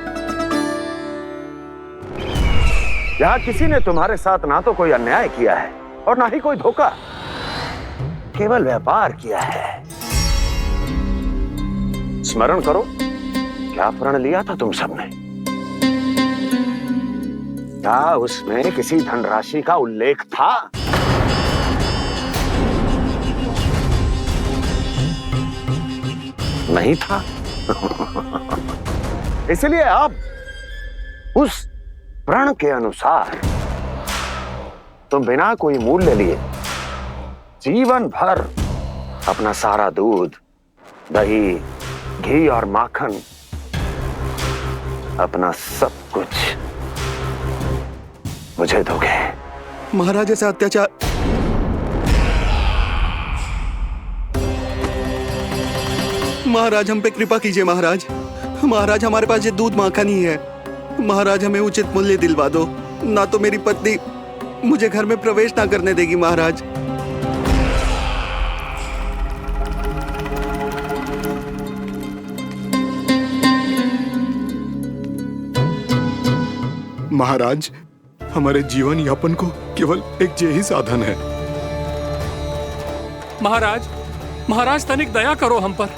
यहाँ किसी ने तुम्हारे साथ ना तो कोई अन्याय किया है और ना ही कोई धोखा, केवल व्यापार किया है। स्मरण करो, क्या प्रण लिया था तुम सबने? क्या उसमें किसी धनराशि का उल्लेख था? नहीं था। इसलिए अब उस प्रण के अनुसार तुम बिना कोई मूल्य लिए जीवन भर अपना सारा दूध, दही, घी और माखन, अपना सब कुछ मुझे दोगे। महाराज ऐसा अत्याचार। महाराज हम पे कृपा कीजिए महाराज, महाराज हमारे पास ये दूध माखन ही है। महाराज हमें उचित मूल्य दिलवा दो, ना तो मेरी पत्नी मुझे घर में प्रवेश ना करने देगी महाराज। महाराज हमारे जीवन यापन को केवल एक यही साधन है। महाराज, महाराज तनिक दया करो हम पर,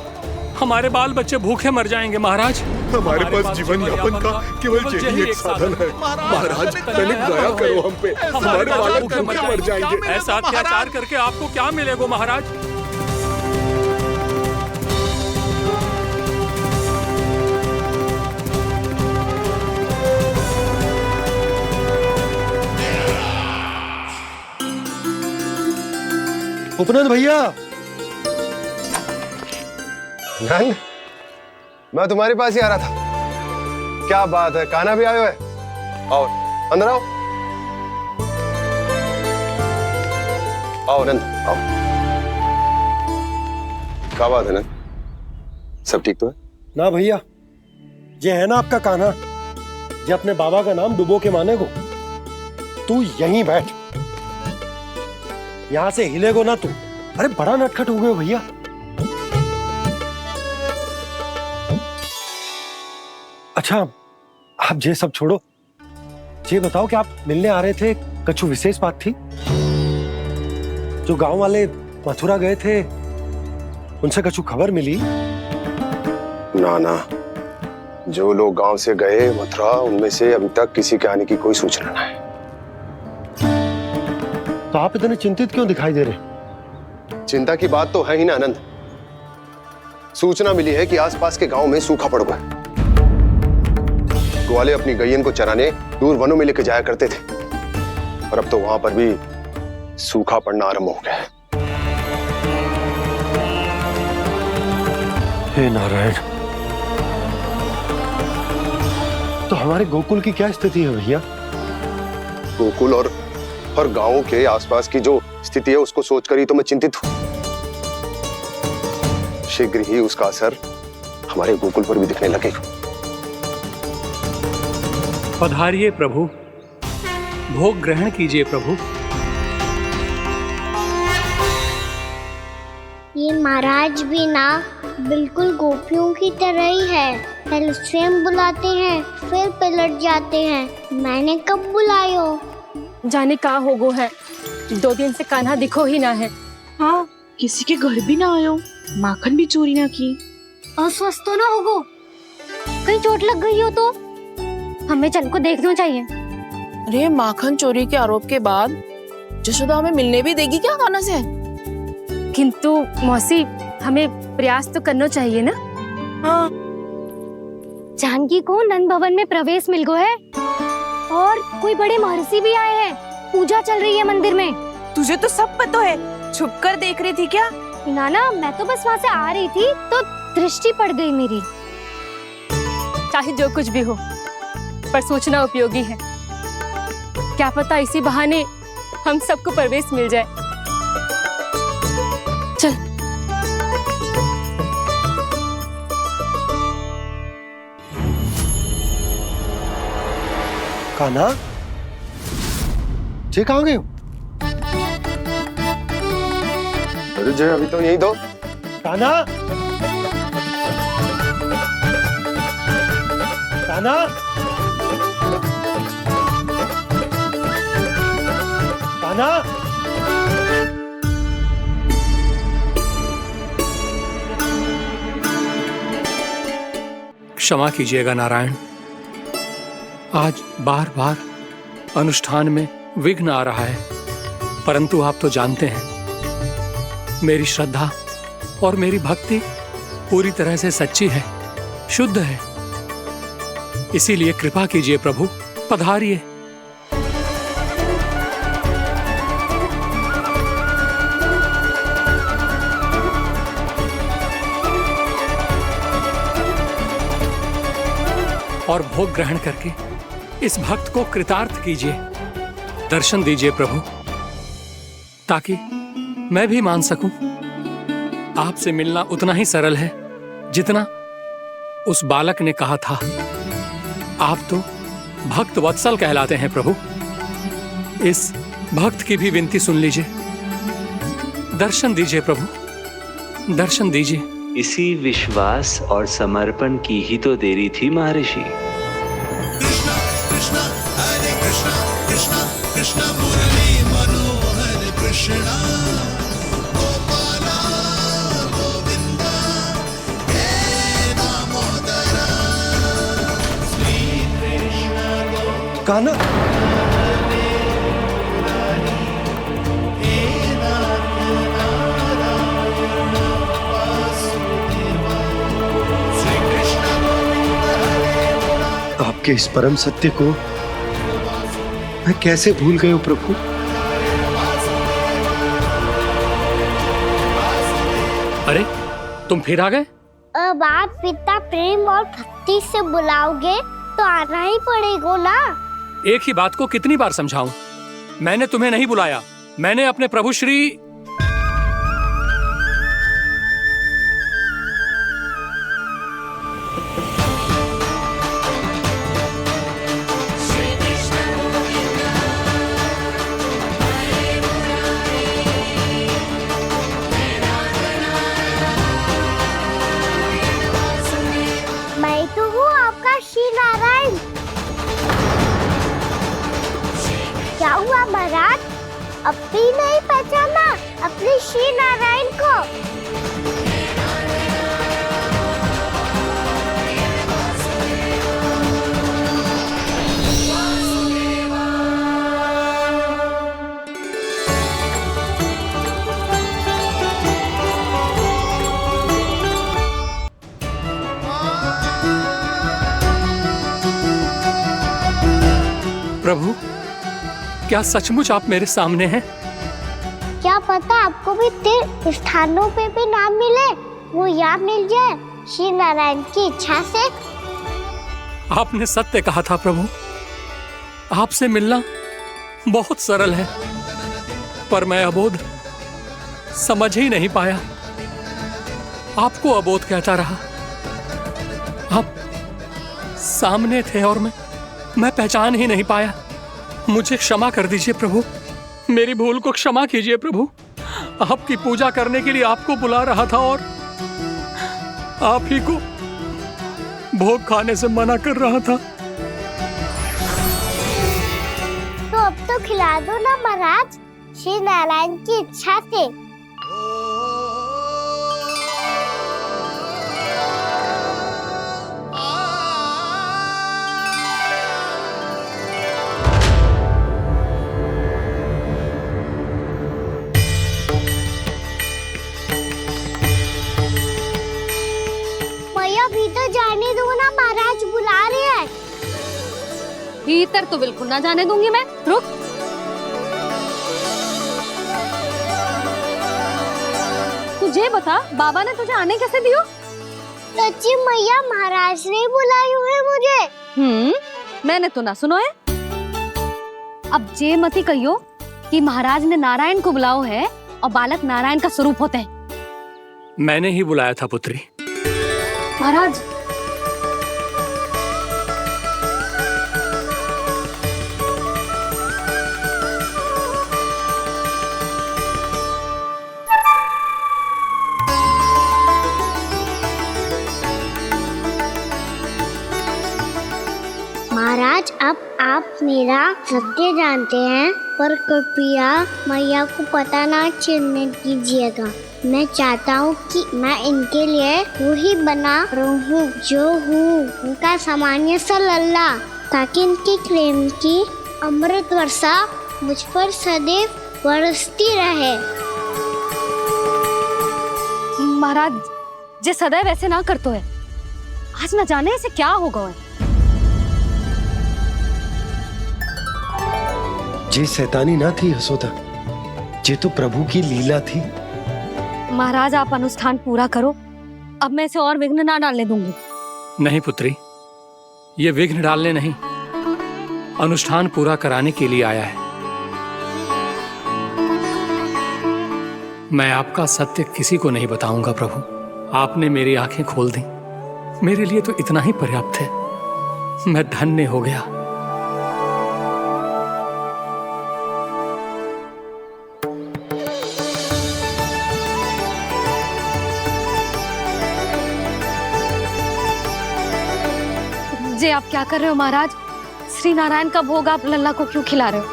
हमारे बाल बच्चे भूखे मर जाएंगे महाराज। हमारे पास जीवन यापन का केवल यही एक साधन है। महाराज तनिक दया करो हम पे, हमारे बालक भूखे मर जाएंगे। ऐसा अत्याचार करके आपको क्या मिलेगा महाराज? उपनंद भैया। नंद, मैं तुम्हारे पास ही आ रहा था। क्या बात है, कान्हा भी आए हुए? आओ अंदर आओ। आओ नंद आओ। क्या बात है नंद, सब ठीक तो है? ना भैया, ये है ना आपका कान्हा, ये अपने बाबा का नाम डुबो के माने को। तू यहीं बैठ, यहां से हिलेगो ना तू। अरे बड़ा नटखट हो गए भैया। अच्छा आप ये सब छोड़ो, ये बताओ कि आप मिलने आ रहे थे, कछु विशेष बात थी? जो गांव वाले मथुरा गए थे उनसे कछु खबर मिली? ना ना, जो लोग गांव से गए मथुरा, उनमें से अभी तक किसी के आने की कोई सूचना नहीं है। तो आप इतने चिंतित क्यों दिखाई दे रहे? चिंता की बात तो है ही ना आनंद। सूचना मिली है कि आसपास के गांव में सूखा पड़ गया। ग्वाले अपनी गैयन को चराने दूर वनों में लेके जाया करते थे, और अब तो वहां पर भी सूखा पड़ना आरंभ हो गया है। हे नारायण, तो हमारे गोकुल की क्या स्थिति है भैया? गोकुल और गांवों के आसपास की जो स्थिति है उसको सोचकर ही तो मैं चिंतित हूं। शीघ्र ही उसका असर हमारे गोकुल पर भी दिखने लगेगा। पधारिए प्रभु, भोग ग्रहण कीजिए प्रभु। ये महाराज भी ना बिल्कुल गोपियों की तरह ही है। पहले स्वयं बुलाते हैं, फिर पलट जाते हैं। मैंने कब बुलाए हो? जाने का होगो है, 2 दिन से कान्हा दिखो ही ना है। हाँ, किसी के घर भी ना आयो, माखन भी चोरी ना की। अस्वस्थ तो ना होगो, कहीं चोट लग गई हो तो? हमें चल को देखना चाहिए। अरे माखन चोरी के आरोप के बाद जशोदा हमें मिलने भी देगी क्या कान्हा से? किंतु मौसी, हमें प्रयास तो करना चाहिए ना। हाँ, जानकी को नंद भवन में प्रवेश मिल गो है, और कोई बड़े महर्षि भी आए हैं। पूजा चल रही है मंदिर में। तुझे तो सब पता है, छुप कर देख रही थी क्या? ना, मैं तो बस वहाँ से आ रही थी तो दृष्टि पड़ गई मेरी। चाहे जो कुछ भी हो, पर सूचना उपयोगी है। क्या पता इसी बहाने हम सबको प्रवेश मिल जाए। चल। कान्हा, जे कहाँ गए हो? अरे जय, अभी तो यही दो। कान्हा, कान्हा, कान्हा। क्षमा कीजिएगा नारायण, आज बार बार अनुष्ठान में विघ्न आ रहा है, परंतु आप तो जानते हैं मेरी श्रद्धा और मेरी भक्ति पूरी तरह से सच्ची है, शुद्ध है। इसीलिए कृपा कीजिए प्रभु, पधारिए। और भोग ग्रहण करके इस भक्त को कृतार्थ कीजिए। दर्शन दीजिए प्रभु, ताकि मैं भी मान सकूं। आपसे मिलना उतना ही सरल है जितना उस बालक ने कहा था, आप तो भक्त वत्सल कहलाते हैं प्रभु। इस भक्त की भी विनती सुन लीजिए। दर्शन दीजिए प्रभु, दर्शन दीजिए। इसी विश्वास और समर्पण की ही तो देरी थी महर्षि। कृष्ण मुरली मनोहर कृष्णा गोपाला गोविंदा हे दामोदरा श्री कृष्ण कान्हा, आपके इस परम सत्य को मैं कैसे भूल गया प्रभु। अरे तुम फिर आ गए? अब आप इतना प्रेम और भक्ति से बुलाओगे तो आना ही पड़ेगा ना। एक ही बात को कितनी बार समझाऊं? मैंने तुम्हें नहीं बुलाया, मैंने अपने प्रभु श्री मैं तो हूँ आपका श्री नारायण। क्या हुआ महाराज, अब भी नहीं पहचाना अपने श्री नारायण को? प्रभु, क्या सचमुच आप मेरे सामने हैं? क्या पता आपको भी तीर्थ स्थानों पे भी नाम मिले, वो यहाँ मिल जाए श्री नारायण की इच्छा से। आपने सत्य कहा था प्रभु, आपसे मिलना बहुत सरल है, पर मैं अबोध समझ ही नहीं पाया। आपको अबोध कहता रहा। आप सामने थे और मैं पहचान ही नहीं पाया। मुझे क्षमा कर दीजिए प्रभु, मेरी भूल को क्षमा कीजिए प्रभु। आपकी पूजा करने के लिए आपको बुला रहा था और आप ही को भोग खाने से मना कर रहा था। तो अब तो खिला दो ना महाराज, श्री नारायण की इच्छा से। भीतर जाने दो ना, महाराज बुला रहे हैं। भीतर तो बिल्कुल ना जाने दूंगी मैं। रुक। तुझे बता, बाबा ने तुझे आने कैसे दियो? सच्ची मैया, महाराज ने बुलाई हुई मुझे। मैंने तो ना सुनो है। अब जे मती कहियो कि महाराज ने नारायण को बुलाओ है और बालक नारायण का स्वरूप होते हैं। मैंने ही बुलाया था पुत्री। महाराज, महाराज, अब आप मेरा सत्य जानते हैं, पर कृपया मैया को पता ना चलने दीजिएगा। मैं चाहता हूँ कि मैं इनके लिए वही बना रहूँ जो हूँ, उनका सामान्य सा लल्ला, ताकि इनके प्रेम की अमृत वर्षा मुझ पर सदैव बरसती रहे। महाराज, जे सदैव ऐसे ना करतो है, आज न जाने इसे क्या होगा है। जे शैतानी ना थी यशोदा, जे तो प्रभु की लीला थी। महाराज, आप अनुष्ठान पूरा करो, अब मैं इसे और विघ्न ना डालने दूंगी। नहीं पुत्री, ये विघ्न डालने नहीं, अनुष्ठान पूरा कराने के लिए आया है। मैं आपका सत्य किसी को नहीं बताऊंगा प्रभु। आपने मेरी आंखें खोल दी, मेरे लिए तो इतना ही पर्याप्त है। मैं धन्य हो गया। जी आप क्या कर रहे हो महाराज? श्री नारायण का भोग आप लल्ला को क्यों खिला रहे हो?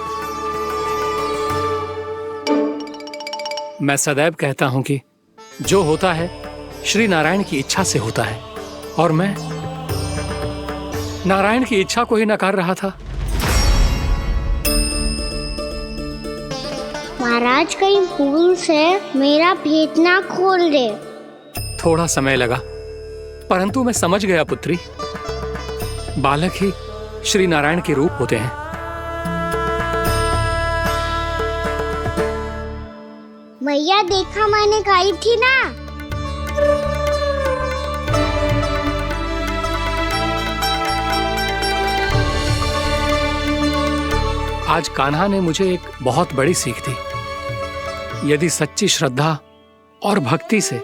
मैं सदैव कहता हूं कि जो होता है श्री नारायण की इच्छा से होता है, और मैं नारायण की इच्छा को ही नकार रहा था। महाराज कहीं भूल से मेरा भेद ना खोल दे। थोड़ा समय लगा, परंतु मैं समझ गया पुत्री। बालक ही श्री नारायण के रूप होते हैं। भैया देखा मैंने कही थी ना। आज कान्हा ने मुझे एक बहुत बड़ी सीख दी। यदि सच्ची श्रद्धा और भक्ति से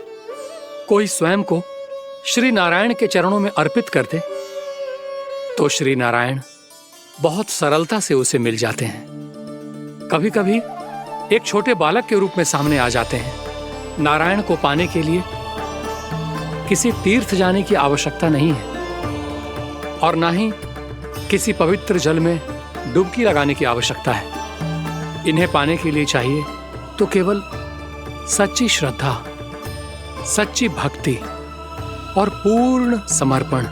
कोई स्वयं को श्री नारायण के चरणों में अर्पित कर दे, तो श्री नारायण बहुत सरलता से उसे मिल जाते हैं। कभी कभी एक छोटे बालक के रूप में सामने आ जाते हैं। नारायण को पाने के लिए किसी तीर्थ जाने की आवश्यकता नहीं है, और ना ही किसी पवित्र जल में डुबकी लगाने की आवश्यकता है। इन्हें पाने के लिए चाहिए तो केवल सच्ची श्रद्धा, सच्ची भक्ति और पूर्ण समर्पण।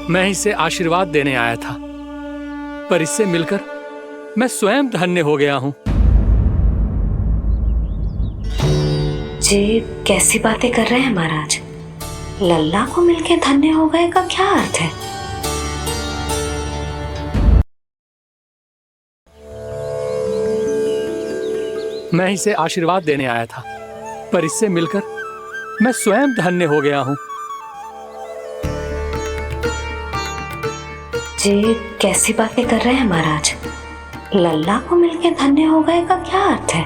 मैं इसे आशीर्वाद देने आया था, पर इससे मिलकर मैं स्वयं धन्य हो गया हूं। जी कैसी बातें कर रहे हैं महाराज? लल्ला को मिलके धन्य हो गए का क्या अर्थ है? मैं इसे आशीर्वाद देने आया था, पर इससे मिलकर मैं स्वयं धन्य हो गया हूं। जी कैसी बातें कर रहे हैं महाराज? लल्ला को मिलके धन्य हो गए का क्या अर्थ है?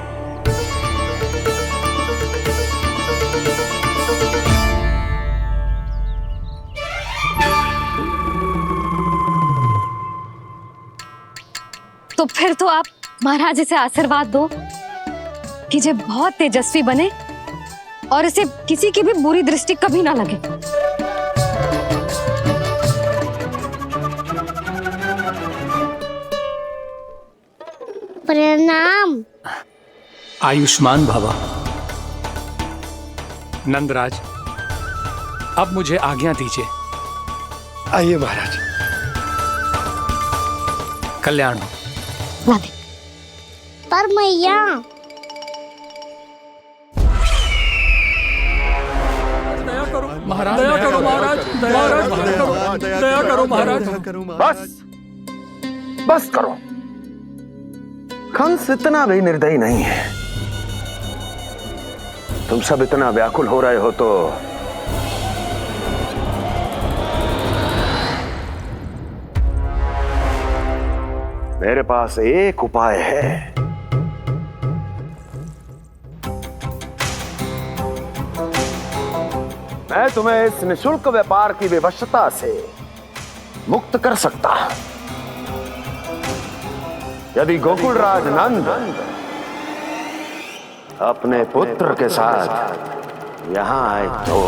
तो फिर तो आप महाराज इसे आशीर्वाद दो कि ये बहुत तेजस्वी बने और इसे किसी की भी बुरी दृष्टि कभी ना लगे। प्रणाम। आयुष्मान भवा। नंदराज, अब मुझे आज्ञा दीजिए। आइए महाराज। कल्याण हो। पर मैया महाराज, दया करो महाराज, दया करो महाराज। बस करो। कंस इतना भी निर्दयी नहीं है। तुम सब इतना व्याकुल हो रहे हो तो मेरे पास एक उपाय है। मैं तुम्हें इस निशुल्क व्यापार की विवशता से मुक्त कर सकता। यदि गोकुलराज नंद अपने पुत्र के साथ यहां आए तो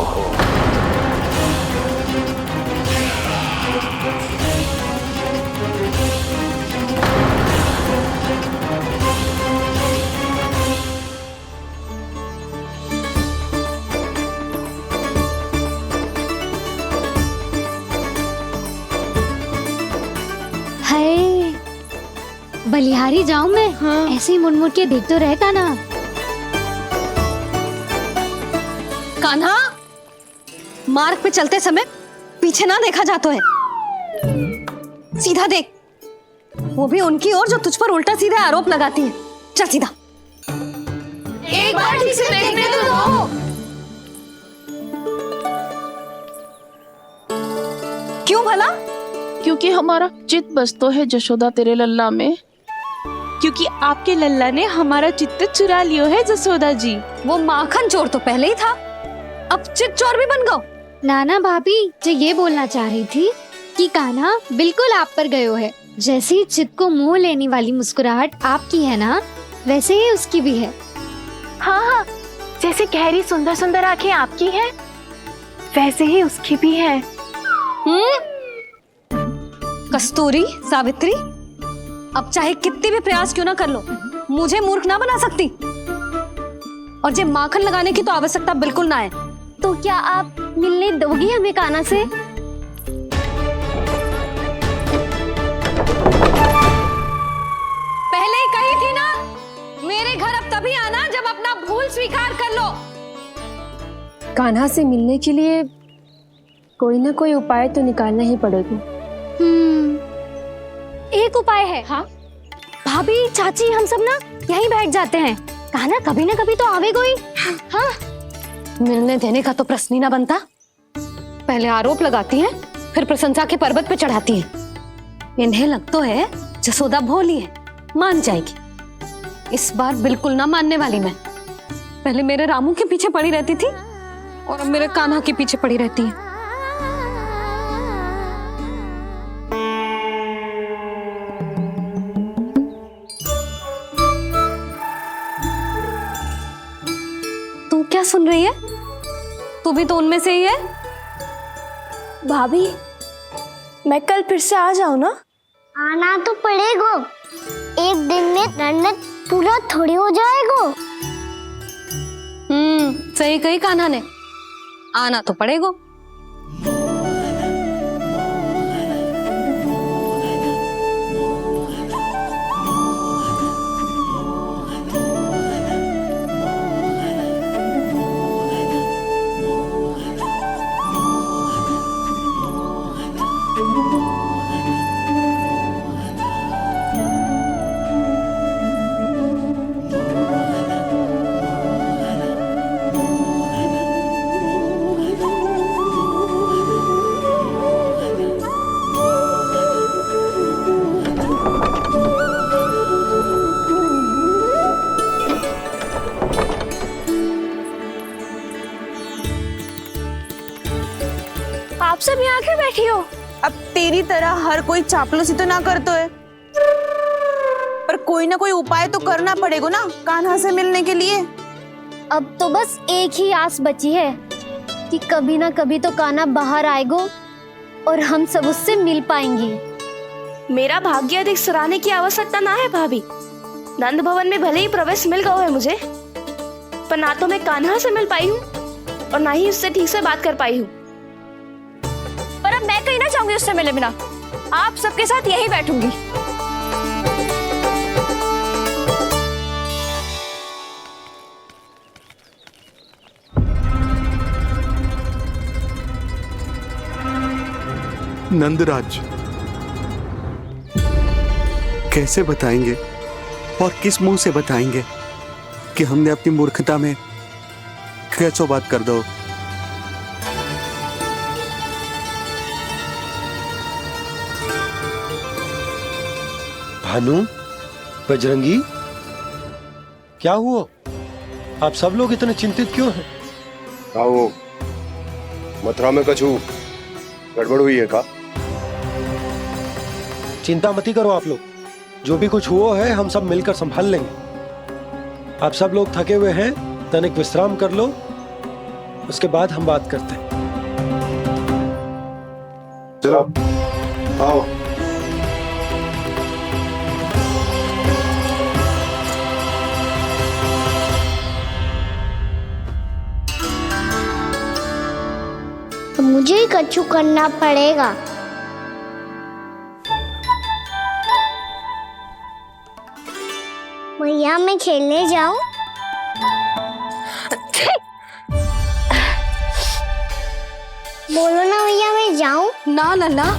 हाय, बलिहारी जाऊं मैं? हाँ। ऐसे ही मुड़ के देख तो रहे कान्हा। कान्हा, मार्ग पे चलते समय पीछे ना देखा जाता है। सीधा देख, वो भी उनकी ओर जो तुझ पर उल्टा सीधा आरोप लगाती है। चल सीधा। एक बार ठीक से देखने तो दो। क्यों भला? क्योंकि हमारा चित्त बसतो है जशोदा तेरे लल्ला में। क्योंकि आपके लल्ला ने हमारा चित्त चुरा लियो है जसोदा जी। वो माखन चोर तो पहले ही था, अब चित्त चोर भी बन गो। नाना भाभी जो ये बोलना चाह रही थी कि कान्हा बिल्कुल आप पर गयो है। जैसी चित को मोह लेने वाली मुस्कुराहट आपकी है ना, वैसे ही उसकी भी है। हाँ हाँ, जैसे गहरी सुंदर सुंदर आंखें आपकी हैं, वैसे ही उसकी भी है। कस्तूरी, सावित्री, अब चाहे कितने भी प्रयास क्यों ना कर लो, मुझे मूर्ख ना बना सकती। और जे माखन लगाने की तो आवश्यकता बिल्कुल ना है। तो क्या आप मिलने दोगी हमें कान्हा से? पहले ही कही थी ना, मेरे घर अब तभी आना जब अपना भूल स्वीकार कर लो। कान्हा से मिलने के लिए कोई ना कोई उपाय तो निकालना ही पड़ेगा। एक उपाय है। हाँ भाभी, चाची, हम सब ना यहीं बैठ जाते हैं। कान्हा कभी ना कभी तो आवेगा ही। हाँ, मिलने देने का तो प्रश्न ही ना बनता। पहले आरोप लगाती हैं, फिर प्रशंसा के पर्वत पे चढ़ाती हैं। इन्हें लग तो है जसोदा भोली है, मान जाएगी। इस बार बिल्कुल ना मानने वाली मैं। पहले मेरे रामू के पीछे पड़ी रहती थी और अब मेरे कान्हा के पीछे पड़ी रहती है। तू क्या सुन रही है? तू भी तो उनमें से ही है। भाभी, मैं कल फिर से आ जाऊँ ना? आना तो पड़ेगा। एक दिन में नन्नत पूरा थोड़ी हो जाएगा। सही कही कान्हा ने, आना तो पड़ेगा। आप सब यहाँ क्यों बैठी हो? अब तेरी तरह हर कोई चापलूसी तो ना करतो है, पर कोई ना कोई उपाय तो करना पड़ेगा ना कान्हा से मिलने के लिए। अब तो बस एक ही आस बची है कि कभी ना कभी तो कान्हा बाहर आएगा और हम सब उससे मिल पाएंगे। मेरा भाग्य अधिक सराहने की आवश्यकता ना है भाभी। नंद भवन में भले ही प्रवेश मिल गया है मुझे, पर ना तो मैं कान्हा से मिल पाई हूँ और ना ही उससे ठीक से बात कर पाई हूँ। पर अब मैं कहीं ना जाऊंगी उससे मिले बिना। आप सबके साथ यहीं बैठूंगी। नंदराज, कैसे बताएंगे और किस मुंह से बताएंगे कि हमने अपनी मूर्खता में कैसो बात कर दो। भानु, बजरंगी, क्या हुआ? आप सब लोग इतने चिंतित क्यों हैं? आओ, मथुरा में कछु गड़बड़ हुई है का? चिंता मती करो आप लोग, जो भी कुछ हुआ है हम सब मिलकर संभाल लेंगे। आप सब लोग थके हुए हैं, तनिक विश्राम कर लो, उसके बाद हम बात करते हैं। चलो आओ। मुझे ही कछु करना पड़ेगा। मैया, मैं खेलने जाऊं? बोलो ना भैया, मैं जाऊं? ना लल्ला,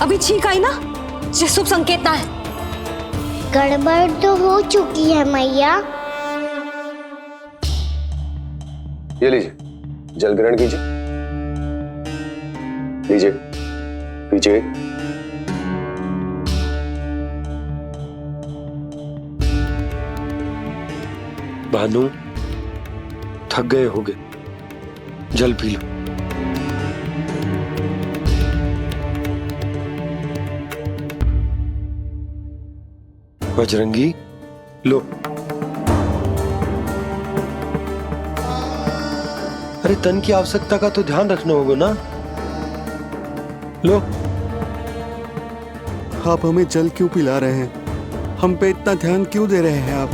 अभी छींक आई ना, ये शुभ संकेत ना है। गड़बड़ तो हो चुकी है मैया। ये लीजिए, जल ग्रहण कीजिए। लीजिए, पीछे। भानु, थक गए होगे, जल पी लो। बजरंगी, लो। अरे तन की आवश्यकता का तो ध्यान रखना होगा ना। लो। आप हमें जल क्यों पिला रहे हैं? हम पे इतना ध्यान क्यों दे रहे हैं आप?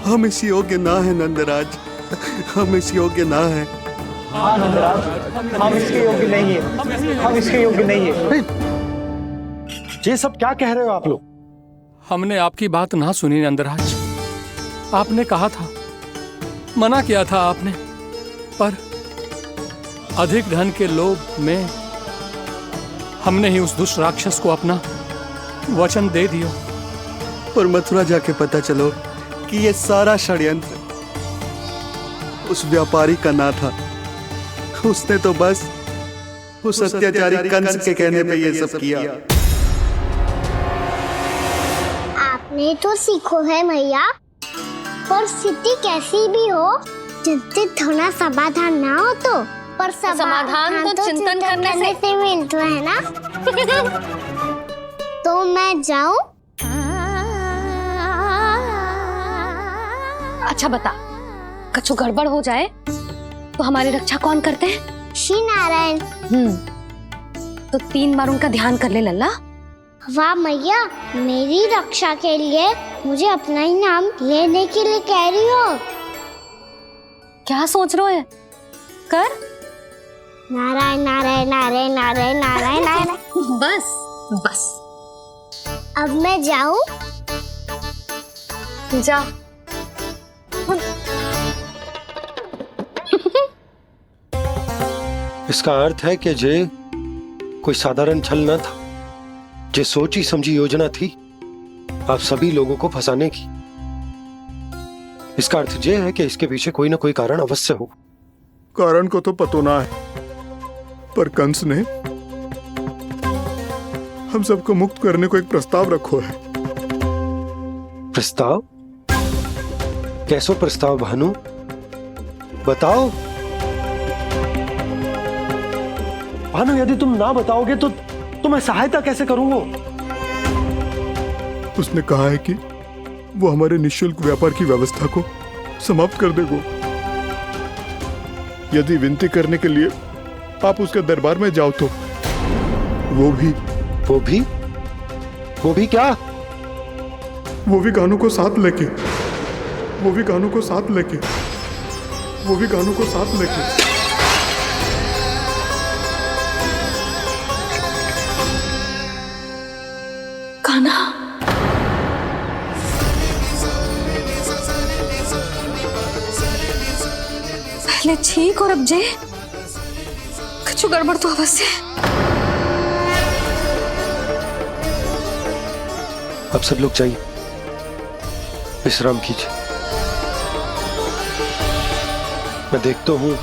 हम इस योग्य ना है नंदराज, हम इस योग्य ना है। हाँ नंदराज, हम इसके योग्य नहीं है, हम इसके योग्य नहीं है। ये सब क्या कह रहे हो आप लोग? हमने आपकी बात ना सुनी नंदराज। आपने कहा था, मना किया था आपने, पर अधिक धन के लोभ में हमने ही उस दुष्ट राक्षस को अपना वचन दे दिया। पर मथुरा जाके पता चलो कि ये सारा षड्यंत्र उस व्यापारी का ना था। उसने तो बस उस अत्याचारी कंस के कहने पे ये सब किया। आपने तो सीखो है भैया, परिस्थिति कैसी भी हो, चिंतित होना समाधान ना हो तो, पर समाधान तो चिंतन करने से मिलता है ना। तो मैं जाऊं? अच्छा बता, कछु गड़बड़ हो जाए तो हमारी रक्षा कौन करते हैं? श्री नारायण। तो 3 बार उनका ध्यान कर ले लल्ला। वाह मैया, मेरी रक्षा के लिए मुझे अपना ही नाम लेने के लिए कह रही हो? क्या सोच रहे हो? कर नारायण नारायण नारायण नारायण नारायण नारायण। बस बस। अब मैं जाऊं? जा। इसका अर्थ है कि जे कोई साधारण छल न था, जे सोची समझी योजना थी आप सभी लोगों को फंसाने की। इसका अर्थ ये है कि इसके पीछे कोई ना कोई कारण अवश्य हो। कारण को तो पतो ना है, पर कंस ने हम सबको मुक्त करने को एक प्रस्ताव रखो है। प्रस्ताव? कैसो प्रस्ताव भानु, बताओ। भानु, यदि तुम ना बताओगे तो मैं सहायता कैसे करूंगा? उसने कहा है कि वो हमारे निःशुल्क व्यापार की व्यवस्था को समाप्त कर देगा यदि विनती करने के लिए आप उसके दरबार में जाओ तो। वो भी क्या? वो भी गानों को साथ लेके, वो भी गानों को साथ लेके, वो भी गानों को साथ लेके। कान्हा, पहले ठीक और अब जे कुछ गड़बड़ तो अवश्य। अब सब लोग जाइए, विश्राम कीजिए। मैं देखता हूं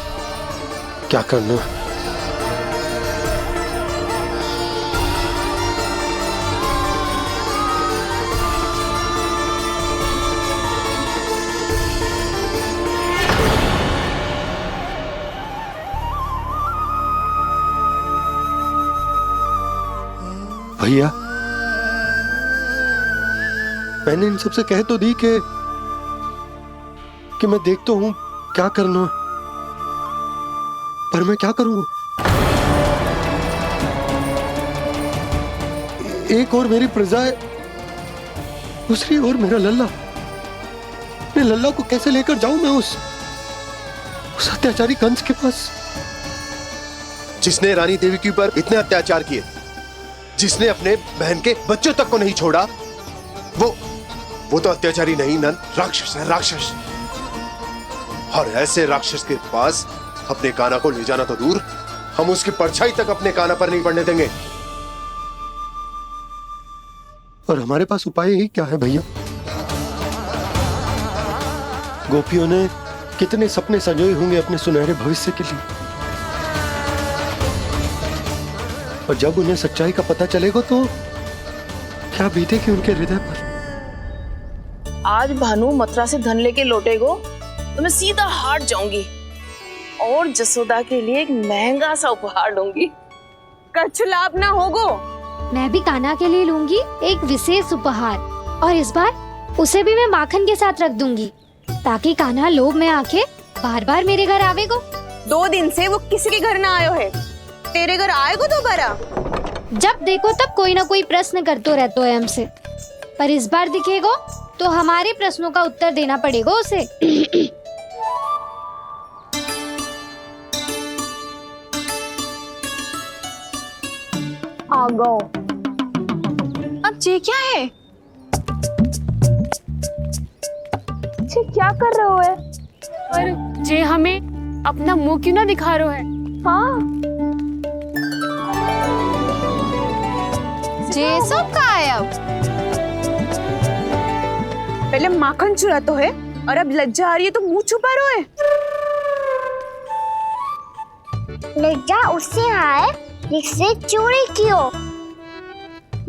क्या करना है। भैया, मैंने इन सबसे कह तो दी कि मैं देखता हूं क्या करना है, पर मैं क्या करूंगा? एक और मेरी प्रजा है, दूसरी ओर मेरा लल्ला। मैं लल्ला को कैसे लेकर जाऊं मैं उस अत्याचारी कंस के पास? जिसने रानी देवी के ऊपर इतने अत्याचार किए, जिसने अपने बहन के बच्चों तक को नहीं छोड़ा, वो तो अत्याचारी नहीं नंद, राक्षस है, राक्षस। और ऐसे राक्षस के पास अपने कान्हा को ले जाना तो दूर, हम उसकी परछाई तक अपने कान्हा पर नहीं पड़ने देंगे। और हमारे पास उपाय ही क्या है भैया? गोपियों ने कितने सपने संजोए होंगे अपने सुनहरे भविष्य के लिए, और जब उन्हें सच्चाई का पता चलेगा तो क्या बीतेगी उनके हृदय पर? आज भानु मथुरा से धन लेके लौटेगो तो मैं सीधा हाट जाऊंगी और जसोदा के लिए एक महंगा सा उपहार दूंगी। कछु लाभ ना होगो मैं भी कान्हा के लिए लूंगी एक विशेष उपहार, और इस बार उसे भी मैं माखन के साथ रख दूंगी, ताकि कान्हा लोभ में आके बार बार मेरे घर आवेगो। 2 दिन से वो किसी के घर ना आयो है, तेरे घर आएगो दोबारा? जब देखो तब कोई ना कोई प्रश्न करते रहते है हमसे, पर इस बार दिखेगो तो हमारे प्रश्नों का उत्तर देना पड़ेगा उसे। आ गो। अब ये क्या है? जी क्या कर रहे हो है? पर जे हमें अपना मुंह क्यों ना दिखा रहे है? हाँ, जे सब का है अब? पहले माखन चुरा तो है और अब लज्जा आ रही है तो मुंह छुपा रहे है। लज्जा उससे है जिससे चोरी की हो।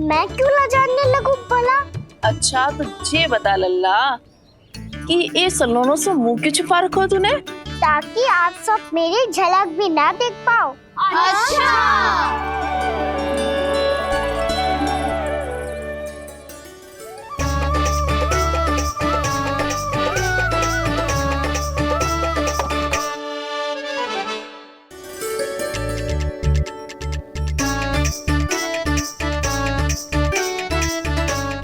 मैं क्यों लजाने लगूं भला? अच्छा तो ये बता लल्ला कि ये सलोनों से मुंह क्यों छुपा रखो तूने? ताकि आप सब मेरी झलक भी ना देख पाओ।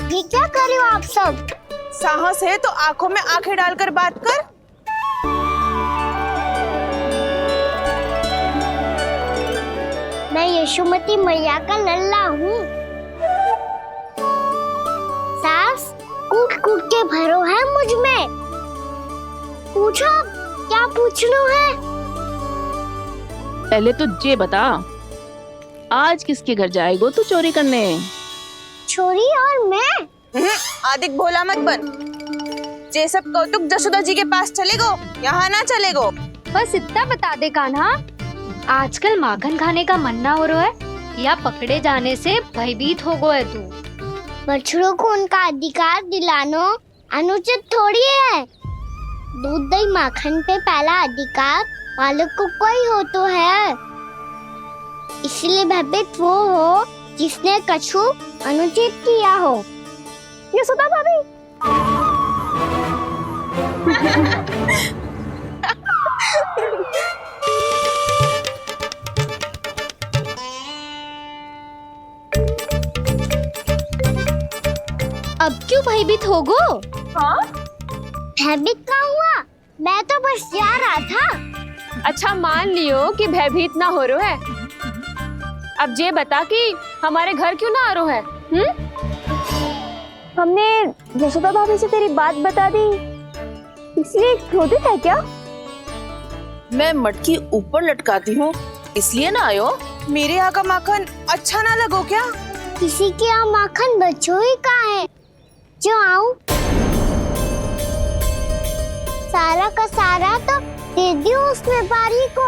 ये क्या कर रहे हो आप सब? साहस है तो आंखों में आंखें डालकर बात कर। मैं यशोमती मैया का लल्ला हूँ। सास कूट कूट के भरो है मुझ में। पूछो क्या पूछना है? पहले तो ये बता, आज किसके घर जाएगो तू चोरी करने? छोरी और मैं? आदिक भोला मत बन। जे सब कौतुक जशोदा जी के पास चलेगो, यहाँ ना चलेगो। बस इतना बता दे कान्हा, आजकल माखन खाने का मन ना हो रहा है या पकड़े जाने से भयभीत हो गए तू? बछड़ों को उनका अधिकार दिलाना अनुचित थोड़ी है। दूध दही माखन पे पहला अधिकार मालिक को कोई हो तो है। इसलिए भयभीत वो हो जिसने कछु अनुचित किया हो। यशोदा भाभी। अब क्यों भयभीत हो गो? हाँ? भयभीत क्या हुआ? मैं तो बस जा रहा था। अच्छा मान लियो कि भयभीत ना हो रहा है, अब ये बता कि हमारे घर क्यों ना आ रहा है? हमने यशोदा भाभी से तेरी बात बता दी, इसलिए क्रोधित है क्या? मैं मटकी ऊपर लटकाती हूँ इसलिए ना आयो? मेरे यहाँ का माखन अच्छा ना लगो क्या? किसी के यहाँ माखन बच्चों ही कहाँ है जो आऊं? सारा का सारा तो दे दियो उस व्यापारी को।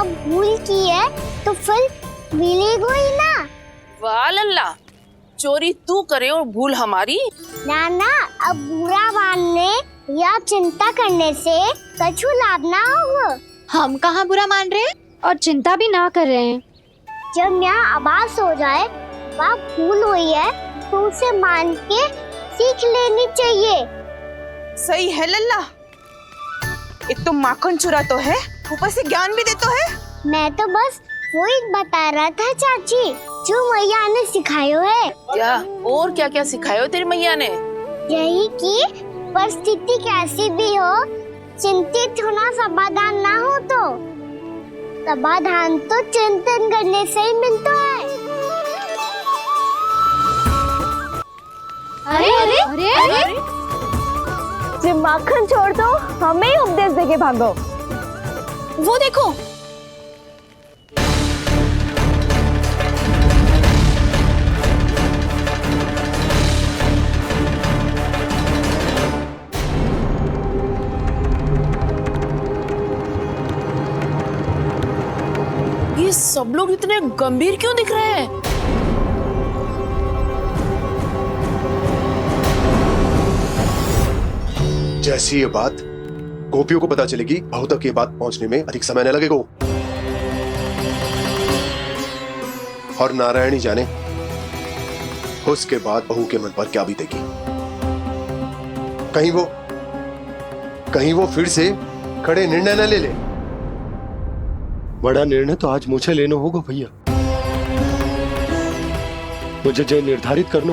अब भूल की है तो फिर मिलेगो ही ना। वाह लल्ला, चोरी तू करे और भूल हमारी। ना अब बुरा मानने या चिंता करने से कछु लाभ ना होगा। हम कहाँ बुरा मान रहे हैं और चिंता भी ना कर रहे हैं। जब यहाँ आभास हो जाए वहाँ भूल हुई है तो उसे मान के सीख लेनी चाहिए। सही है लल्ला, एक तो माखन चुरा तो है, ऊपर से ज्ञान भी दे तो है। मैं तो बस वही बता रहा था चाची जो मैया ने सिखायो है। क्या और क्या क्या सिखायो तेरी मैया ने? यही कि परिस्थिति कैसी भी हो चिंतित होना समाधान ना हो तो समाधान तो चिंतन करने से ही मिलता है। अरे जब माखन छोड़ दो हमें ही उपदेश देके भागो। वो देखो, ये सब लोग इतने गंभीर क्यों दिख रहे हैं? जैसी ये बात गोपियों को पता चलेगी, बहु तक ये बात पहुंचने में अधिक समय न लगेगा। और नारायणी जाने उसके बाद बहू के मन पर क्या बीतेगी। कहीं वो फिर से खड़े निर्णय न ले ले। बड़ा निर्णय तो आज मुझे लेना होगा भैया। मुझे जो निर्धारित करना